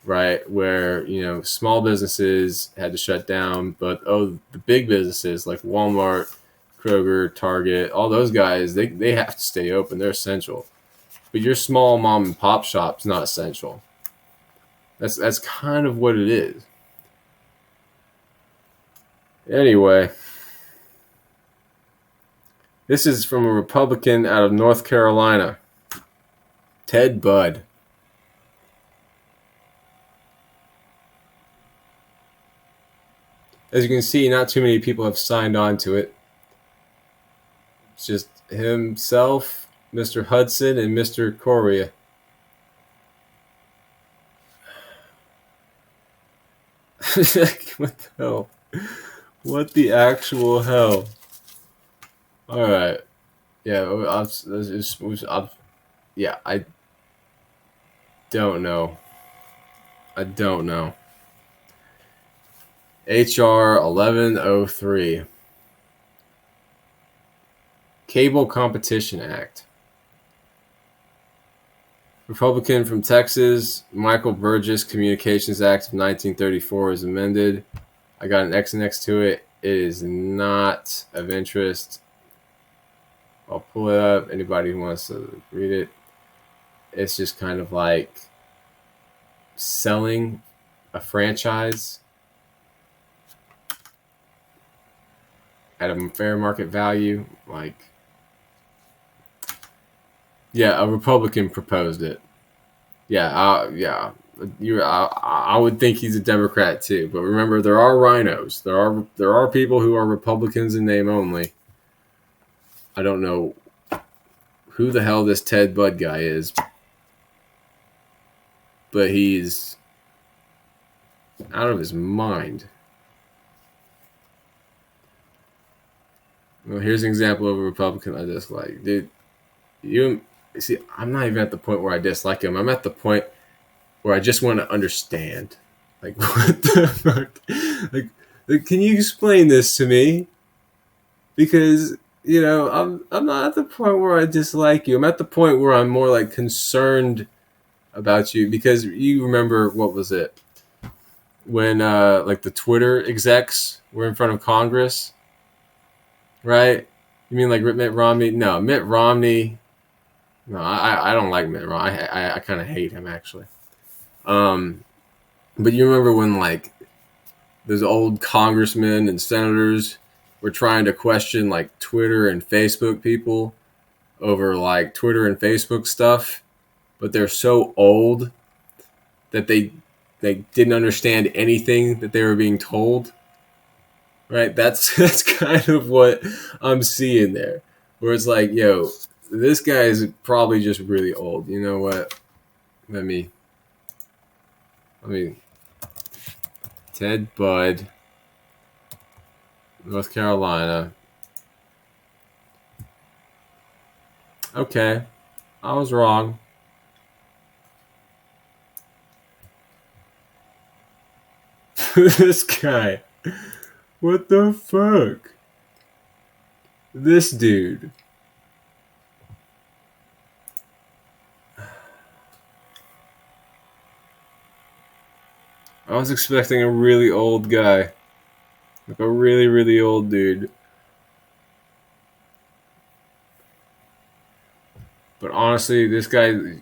right? Where, small businesses had to shut down, but the big businesses like Walmart, Kroger, Target, all those guys, they have to stay open. They're essential. But your small mom and pop shop's not essential. That's kind of what it is. Anyway, this is from a Republican out of North Carolina, Ted Budd. As you can see, not too many people have signed on to it. It's just himself, Mr. Hudson, and Mr. Correa. What the hell? What the actual hell? All right. Yeah, I don't know. I don't know. HR 1103. Cable Competition Act. Republican from Texas, Michael Burgess Communications Act of 1934 is amended. I got an X next to it. It is not of interest. I'll pull it up. Anybody who wants to read it. It's just kind of like selling a franchise at a fair market value. Like, yeah, a Republican proposed it. Yeah. I would think he's a Democrat too. But remember, there are rhinos. There are people who are Republicans in name only. I don't know who the hell this Ted Budd guy is, but he's out of his mind. Well, here's an example of a Republican I dislike. Dude, you see, I'm not even at the point where I dislike him. I'm at the point where I just want to understand. Like, what the fuck? Like, can you explain this to me? Because, I'm not at the point where I dislike you. I'm at the point where I'm more like concerned about you, because you remember, what was it? When like the Twitter execs were in front of Congress, right? You mean like Mitt Romney? No, Mitt Romney. No, I don't like Mitt Romney. I kind of hate him, actually. But you remember when like those old congressmen and senators were trying to question like Twitter and Facebook people over like Twitter and Facebook stuff, but they're so old that they didn't understand anything that they were being told. Right? That's kind of what I'm seeing there. Where it's like, yo, this guy is probably just really old. You know what? Let me Ted Budd, North Carolina. Okay, I was wrong. This guy. What the fuck? This dude. I was expecting a really old guy. Like a really, really old dude. But honestly, this guy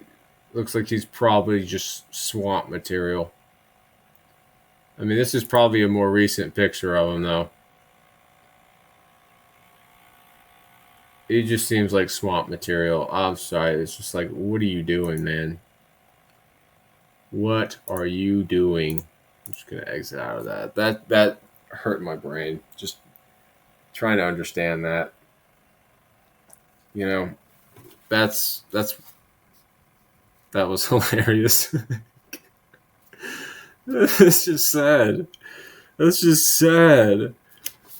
looks like he's probably just swamp material. I mean, this is probably a more recent picture of him, though. He just seems like swamp material. I'm sorry. It's just like, what are you doing, man? What are you doing? I'm just going to exit out of that. That hurt my brain. Just trying to understand that. That was hilarious. It's just sad. That's just sad.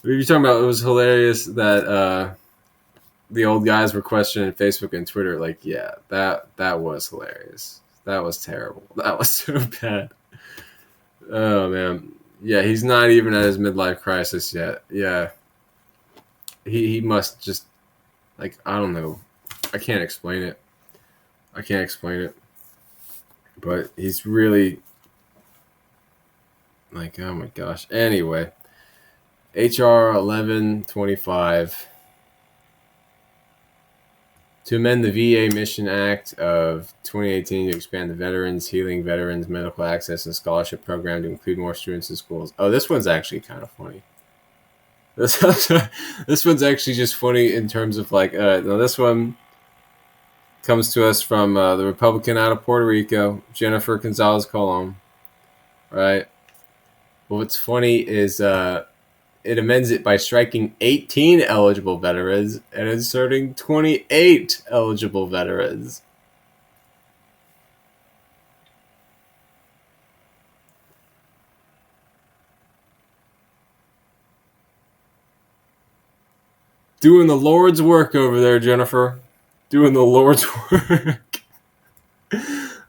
You're talking about, it was hilarious that the old guys were questioning Facebook and Twitter. Like, yeah, that was hilarious. That was terrible. That was so bad. Oh man, yeah, he's not even at his midlife crisis yet. Yeah, he must just, like, I don't know. I can't explain it. But he's really Like, oh my gosh. Anyway, HR 1125 to amend the VA Mission Act of 2018 to expand the Veterans Healing Veterans Medical Access and Scholarship Program to include more students in schools. Oh, this one's actually kind of funny. This one's actually just funny in terms of like, now this one comes to us from the Republican out of Puerto Rico, Jennifer Gonzalez Colon, right? Well, what's funny is it amends it by striking 18 eligible veterans and inserting 28 eligible veterans. Doing the Lord's work over there, Jennifer. Doing the Lord's work.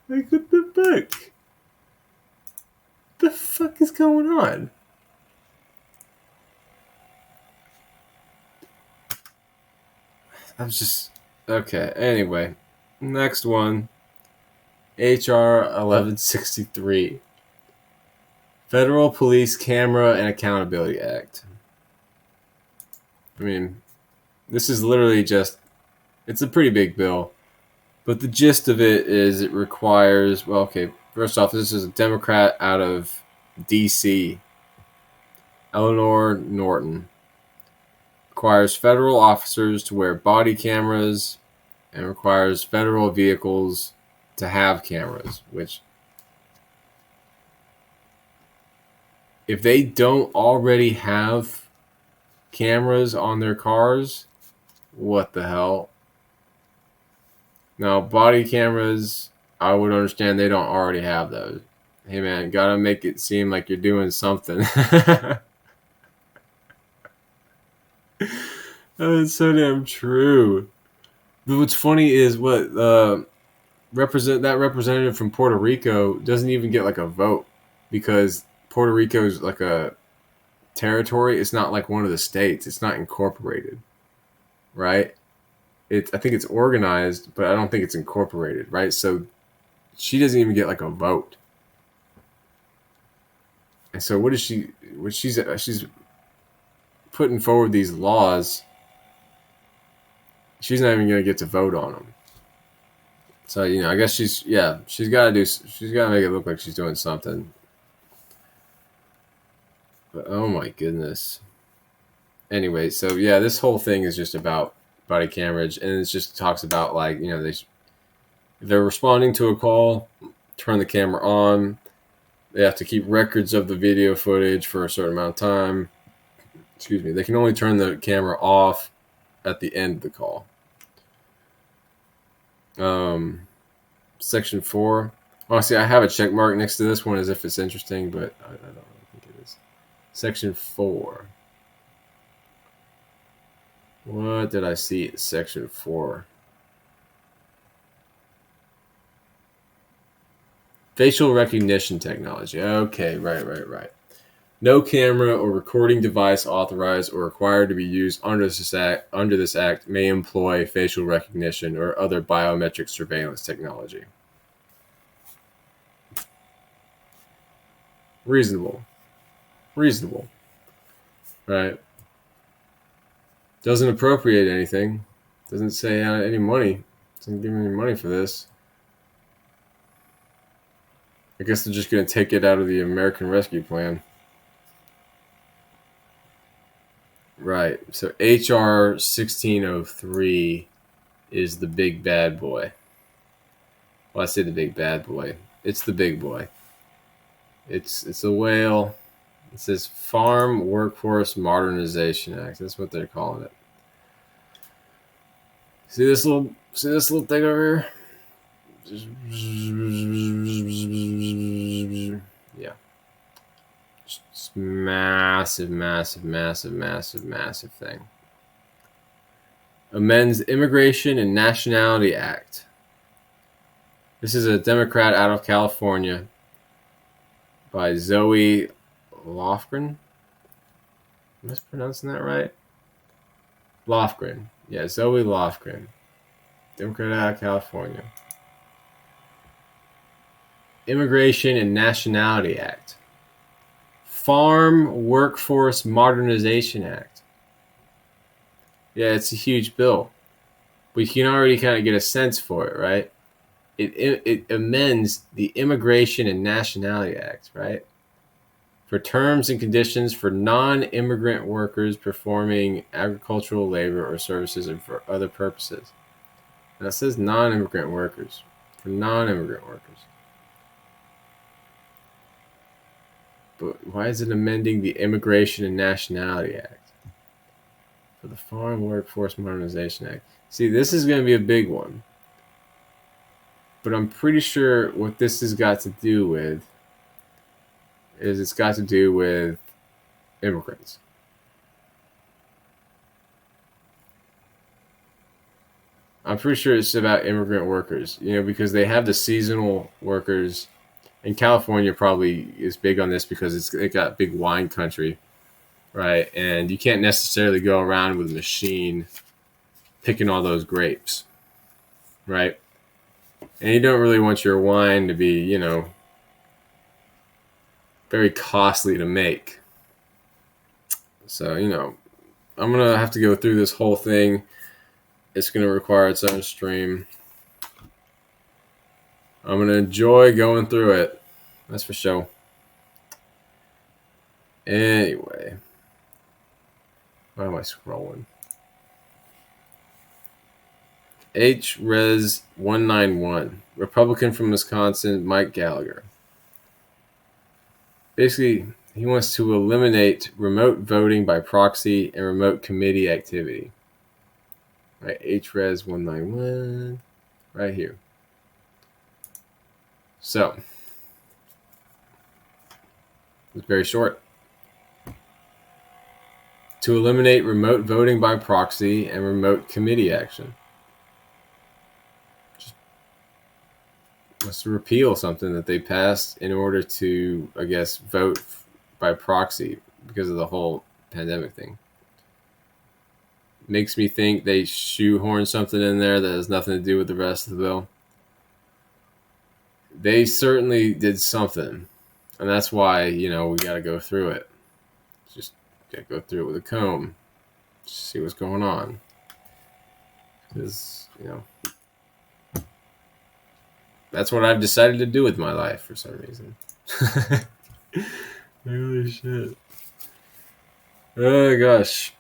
Like, what the fuck? What the fuck is going on? I was just... Okay, anyway. Next one. HR 1163. Federal Police Camera and Accountability Act. I mean, this is literally just... It's a pretty big bill. But the gist of it is it requires... Well, okay, first off, this is a Democrat out of D.C., Eleanor Norton. Requires federal officers to wear body cameras and requires federal vehicles to have cameras, which if they don't already have cameras on their cars, what the hell? Now, body cameras, I would understand they don't already have those. Hey man, gotta make it seem like you're doing something. That's so damn true. But what's funny is what representative from Puerto Rico doesn't even get like a vote because Puerto Rico is like a territory. It's not like one of the states. It's not incorporated, right? I think it's organized, but I don't think it's incorporated, right? So she doesn't even get like a vote. And so what is she? What she's putting forward these laws. She's not even going to get to vote on them. So, you know, I guess she's got to make it look like she's doing something. But, oh my goodness. Anyway, so yeah, this whole thing is just about body cameras, and it just talks about like, you know, if they're responding to a call, turn the camera on. They have to keep records of the video footage for a certain amount of time. Excuse me. They can only turn the camera off at the end of the call. Section 4. Honestly, I have a check mark next to this one as if it's interesting, but I don't think it is. Section 4. What did I see in Section 4? Facial recognition technology. Okay, right. No camera or recording device authorized or required to be used under this act may employ facial recognition or other biometric surveillance technology. Reasonable. Right. Doesn't appropriate anything. Doesn't say any money. Doesn't give me any money for this. I guess they're just going to take it out of the American Rescue Plan. Right. So HR 1603 is the big bad boy. Well, I say the big bad boy. It's the big boy. It's a whale. It says Farm Workforce Modernization Act. That's what they're calling it. See this little thing over here? Yeah. Just massive thing. Amends Immigration and Nationality Act. This is a Democrat out of California by Zoe Lofgren. Am I pronouncing that right? Lofgren. Yeah, Zoe Lofgren. Democrat out of California. Immigration and Nationality Act. Farm Workforce Modernization Act. Yeah, it's a huge bill. But you can already kind of get a sense for it, right? It amends the Immigration and Nationality Act, right? For terms and conditions for non-immigrant workers performing agricultural labor or services and for other purposes. Now it says non-immigrant workers. For non-immigrant workers. But why is it amending the Immigration and Nationality Act? For the Farm Workforce Modernization Act. See, this is going to be a big one. But I'm pretty sure what this has got to do with is it's got to do with immigrants. I'm pretty sure it's about immigrant workers, because they have the seasonal workers. And California probably is big on this because it got big wine country, right? And you can't necessarily go around with a machine picking all those grapes, right? And you don't really want your wine to be, very costly to make. So, I'm going to have to go through this whole thing. It's going to require its own stream. I'm going to enjoy going through it. That's for sure. Anyway. Why am I scrolling? Res 191. Republican from Wisconsin, Mike Gallagher. Basically, he wants to eliminate remote voting by proxy and remote committee activity. Right, Res 191. Right here. So, it's very short. To eliminate remote voting by proxy and remote committee action. Just wants to repeal something that they passed in order to, I guess, vote by proxy because of the whole pandemic thing. Makes me think they shoehorned something in there that has nothing to do with the rest of the bill. They certainly did something, and that's why, we got to go through it. Just got to go through it with a comb, just see what's going on. Because, that's what I've decided to do with my life for some reason. Holy shit. Oh, gosh.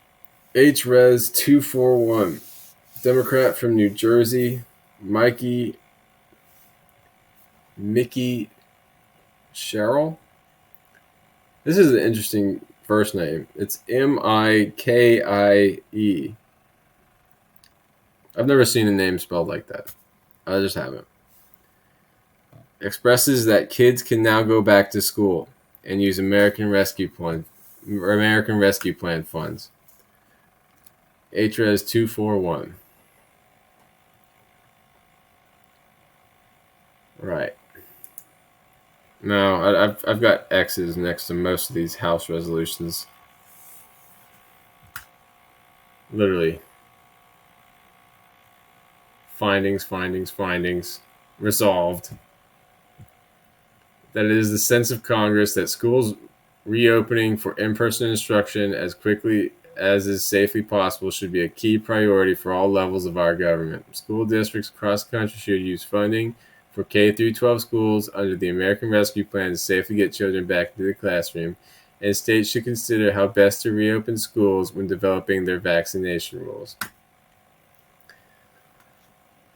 Res 241. Democrat from New Jersey, Mickey Sherrill. This is an interesting first name. It's Mikie. I've never seen a name spelled like that. I just haven't. Expresses that kids can now go back to school and use American Rescue Plan funds. Res 241. Right. Now, I've got X's next to most of these House resolutions. Literally. Findings. Resolved. That it is the sense of Congress that schools reopening for in-person instruction as quickly as is safely possible should be a key priority for all levels of our government. School districts across the country should use funding for K-12 schools under the American Rescue Plan to safely get children back into the classroom, and states should consider how best to reopen schools when developing their vaccination rules.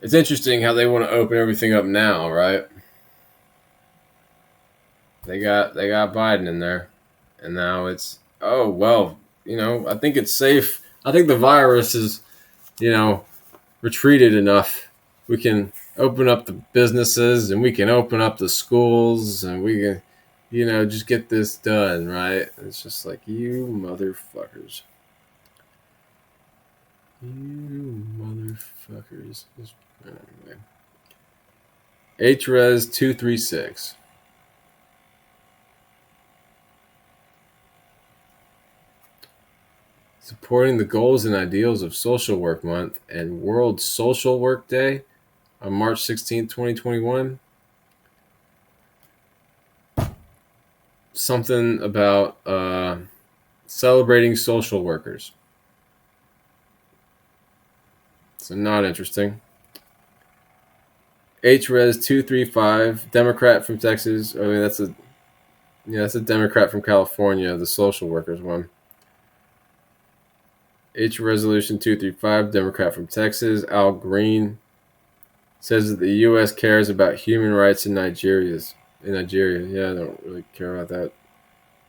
It's interesting how they want to open everything up now, right? They got Biden in there, and now it's, I think it's safe. I think the virus is, retreated enough. We can open up the businesses and we can open up the schools and we can, just get this done, right? It's just like, you motherfuckers. Anyway. Res 236. Supporting the goals and ideals of Social Work Month and World Social Work Day on March 16, 2021. something about celebrating social workers. So not interesting. HRES 235, Democrat from Texas. I mean, that's a Democrat from California, the social workers one. H Resolution 235, Democrat from Texas, Al Green, says that the U.S. cares about human rights in Nigeria. Yeah, I don't really care about that.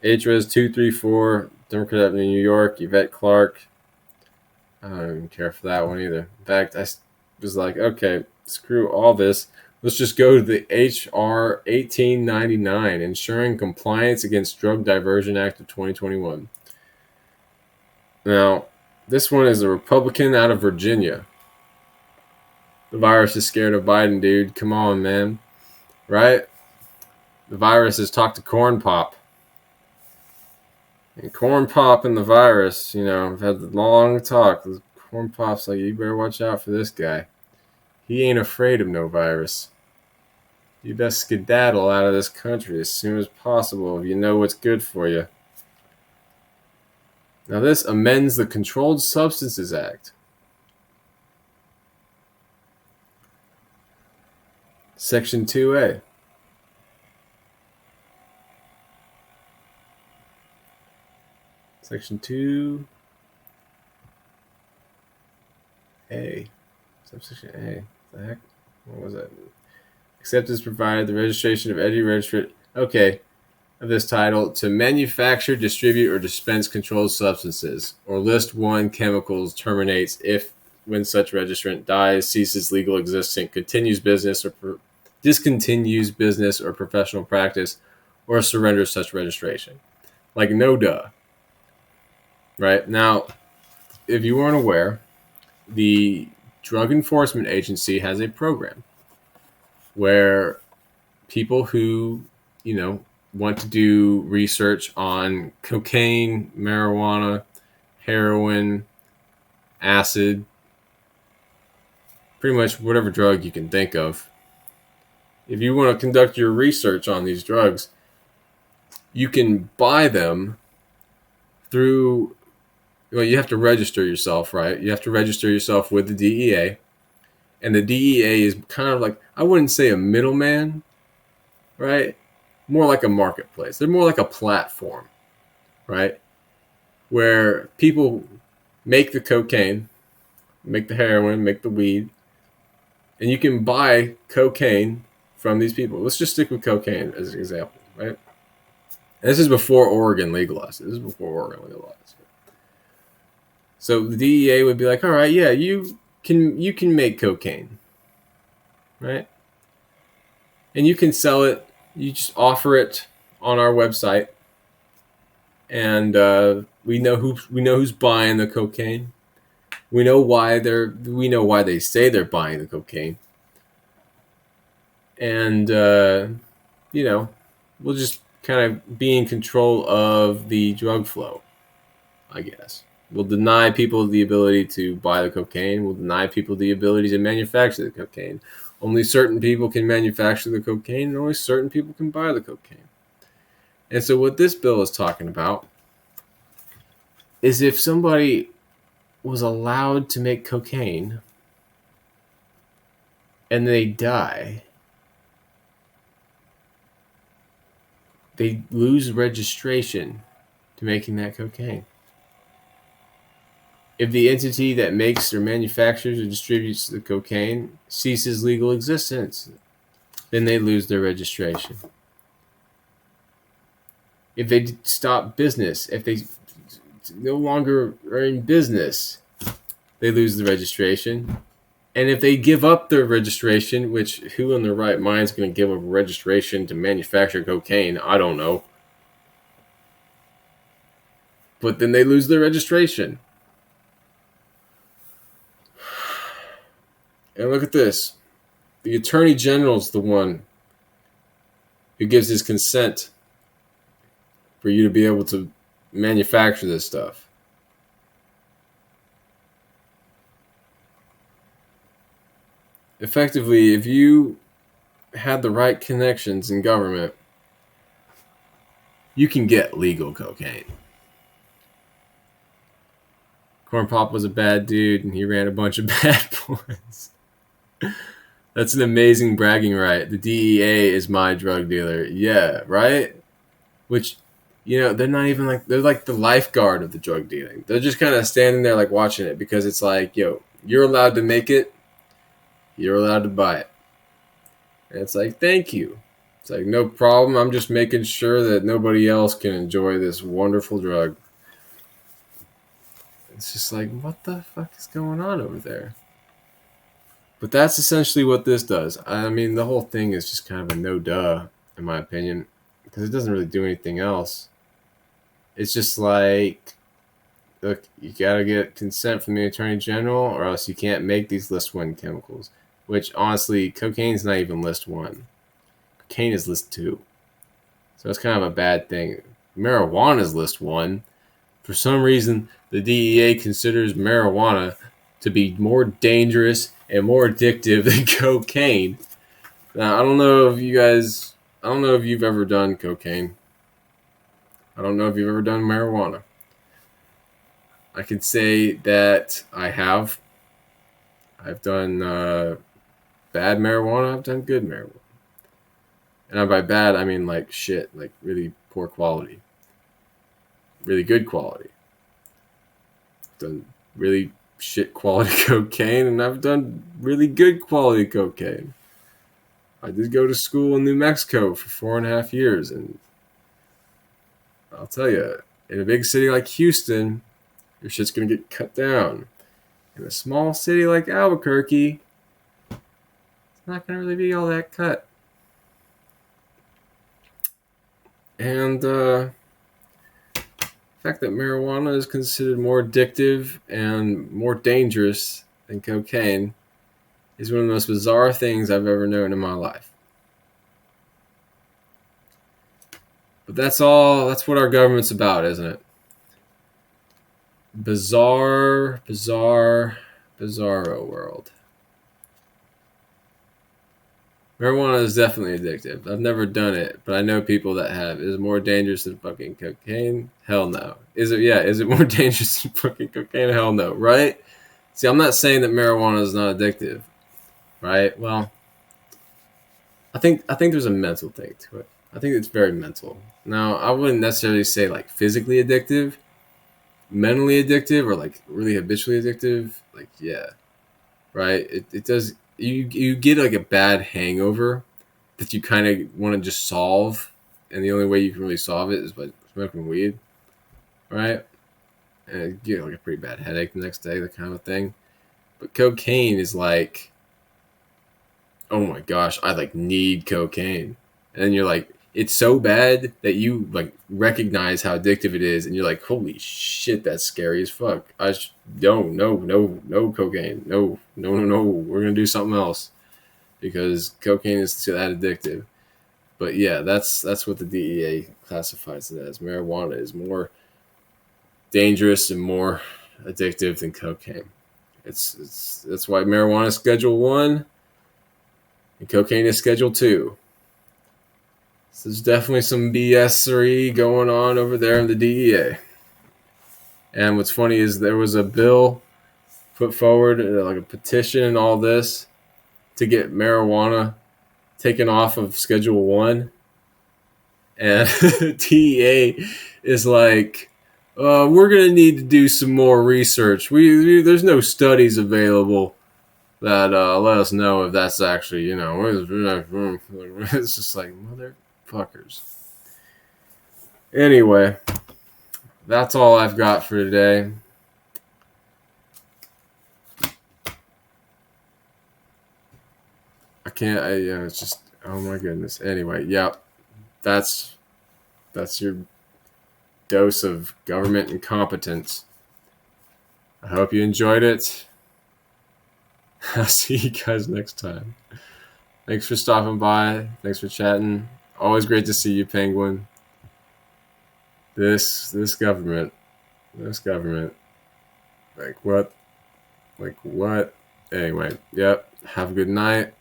HRES 234, Democrat of New York, Yvette Clark. I don't even care for that one either. In fact, I was like, okay, screw all this. Let's just go to the H.R. 1899, Ensuring Compliance Against Drug Diversion Act of 2021. Now, this one is a Republican out of Virginia. The virus is scared of Biden, dude. Come on, man. Right? The virus has talked to Corn Pop. And Corn Pop and the virus, have had the long talk. Corn Pop's like, you better watch out for this guy. He ain't afraid of no virus. You best skedaddle out of this country as soon as possible if you know what's good for you. Now, this amends the Controlled Substances Act. Section 2A. Section 2A. Subsection A. What the heck? What was that? Except as provided the registration of any registrant. Okay. Of this title, to manufacture, distribute, or dispense controlled substances, or list 1 chemicals terminates if, when such registrant dies, ceases legal existence, continues business, or discontinues business or professional practice, or surrenders such registration. Like, no duh. Right? Now, if you weren't aware, the Drug Enforcement Agency has a program where people who, want to do research on cocaine, marijuana, heroin, acid, pretty much whatever drug you can think of. If you want to conduct your research on these drugs, you can buy them through, you have to register yourself, right? You have to register yourself with the DEA. And the DEA is kind of like, I wouldn't say a middleman, right? More like a marketplace. They're more like a platform, right? Where people make the cocaine, make the heroin, make the weed, and you can buy cocaine from these people. Let's just stick with cocaine as an example, right? And this is before Oregon legalized. So the DEA would be like, all right, yeah, you can make cocaine, right? And you can sell it. You just offer it on our website, and we know who's buying the cocaine. We know why they say they're buying the cocaine, and we'll just kind of be in control of the drug flow, I guess. We'll deny people the ability to buy the cocaine. We'll deny people the ability to manufacture the cocaine. Only certain people can manufacture the cocaine, and only certain people can buy the cocaine. And so what this bill is talking about is if somebody was allowed to make cocaine and they die, they lose registration to making that cocaine. If the entity that makes or manufactures or distributes the cocaine ceases legal existence, then they lose their registration. If they stop business, if they no longer are in business, they lose the registration. And if they give up their registration, which who in their right mind is going to give up registration to manufacture cocaine? I don't know. But then they lose their registration. And look at this. The Attorney General is the one who gives his consent for you to be able to manufacture this stuff. Effectively, if you had the right connections in government, you can get legal cocaine. Corn Pop was a bad dude, and he ran a bunch of bad boys. That's an amazing bragging right. The DEA is my drug dealer. Yeah, right? Which, they're not even like, they're like the lifeguard of the drug dealing. They're just kind of standing there like watching it because it's like, you're allowed to make it. You're allowed to buy it. And it's like, thank you. It's like, no problem. I'm just making sure that nobody else can enjoy this wonderful drug. It's just like, what the fuck is going on over there? But that's essentially what this does. I mean, the whole thing is just kind of a no-duh, in my opinion, because it doesn't really do anything else. It's just like, look, you gotta get consent from the Attorney General, or else you can't make these List 1 chemicals. Which, honestly, cocaine's not even List 1. Cocaine is List 2. So it's kind of a bad thing. Marijuana is List 1. For some reason, the DEA considers marijuana to be more dangerous and more addictive than cocaine. Now, I don't know if you've ever done cocaine. I don't know if you've ever done marijuana. I can say that I have. I've done bad marijuana. I've done good marijuana. And by bad, I mean like shit, like really poor quality. Really good quality. I've done really shit quality cocaine, and I've done really good quality cocaine. I did go to school in New Mexico for 4.5 years, and I'll tell you, in a big city like Houston, your shit's gonna get cut down. In a small city like Albuquerque, it's not gonna really be all that cut. And the fact that marijuana is considered more addictive and more dangerous than cocaine is one of the most bizarre things I've ever known in my life. But that's what our government's about, isn't it? Bizarro world. Marijuana is definitely addictive. I've never done it, but I know people that have. Is it more dangerous than fucking cocaine? Hell no. Is it? Yeah. Is it more dangerous than fucking cocaine? Hell no. Right? See, I'm not saying that marijuana is not addictive. Right? Well, I think there's a mental thing to it. I think it's very mental. Now, I wouldn't necessarily say like physically addictive, mentally addictive, or like really habitually addictive. Like, yeah. Right? It does. You get like a bad hangover that you kind of want to just solve, and the only way you can really solve it is by smoking weed, right? And you get like a pretty bad headache the next day, that kind of thing. But cocaine is like, oh my gosh, I like need cocaine, and then you're like, it's so bad that you like recognize how addictive it is, and you're like, holy shit, that's scary as fuck. No cocaine, no, we're gonna do something else because cocaine is that addictive. But yeah, that's what the DEA classifies it as. Marijuana is more dangerous and more addictive than cocaine. It's that's why marijuana is Schedule 1 and cocaine is Schedule 2. So there's definitely some BS3 going on over there in the DEA. And what's funny is there was a bill put forward, like a petition and all this, to get marijuana taken off of Schedule 1. And DEA is like, we're going to need to do some more research. There's no studies available that let us know if that's actually, it's just like, motherfuckers. Anyway, that's all I've got for today. It's just, oh my goodness. Anyway, yeah, that's your dose of government incompetence. I hope you enjoyed it. I'll see you guys next time. Thanks for stopping by. Thanks for chatting. Always great to see you, Penguin. This government. Like what? Anyway, yep. Have a good night.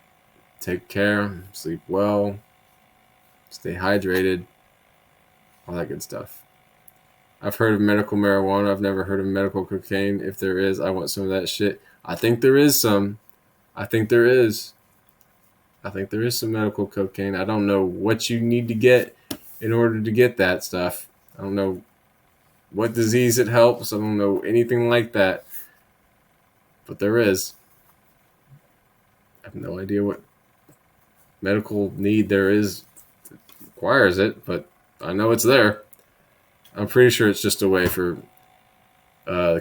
Take care. Sleep well. Stay hydrated. all that good stuff. I've heard of medical marijuana. I've never heard of medical cocaine. If there is, I want some of that shit. I think there is some. I think there is some medical cocaine. I don't know what you need to get in order to get that stuff. I don't know what disease it helps. I don't know anything like that. But there is. I have no idea what medical need there is that requires it, but I know it's there. I'm pretty sure it's just a way for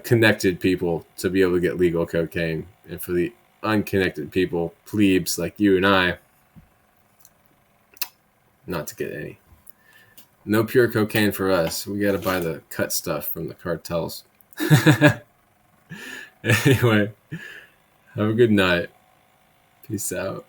connected people to be able to get legal cocaine, and for the unconnected people, plebes like you and I, not to get any. No pure cocaine for us. We got to buy the cut stuff from the cartels. Anyway, have a good night. Peace out.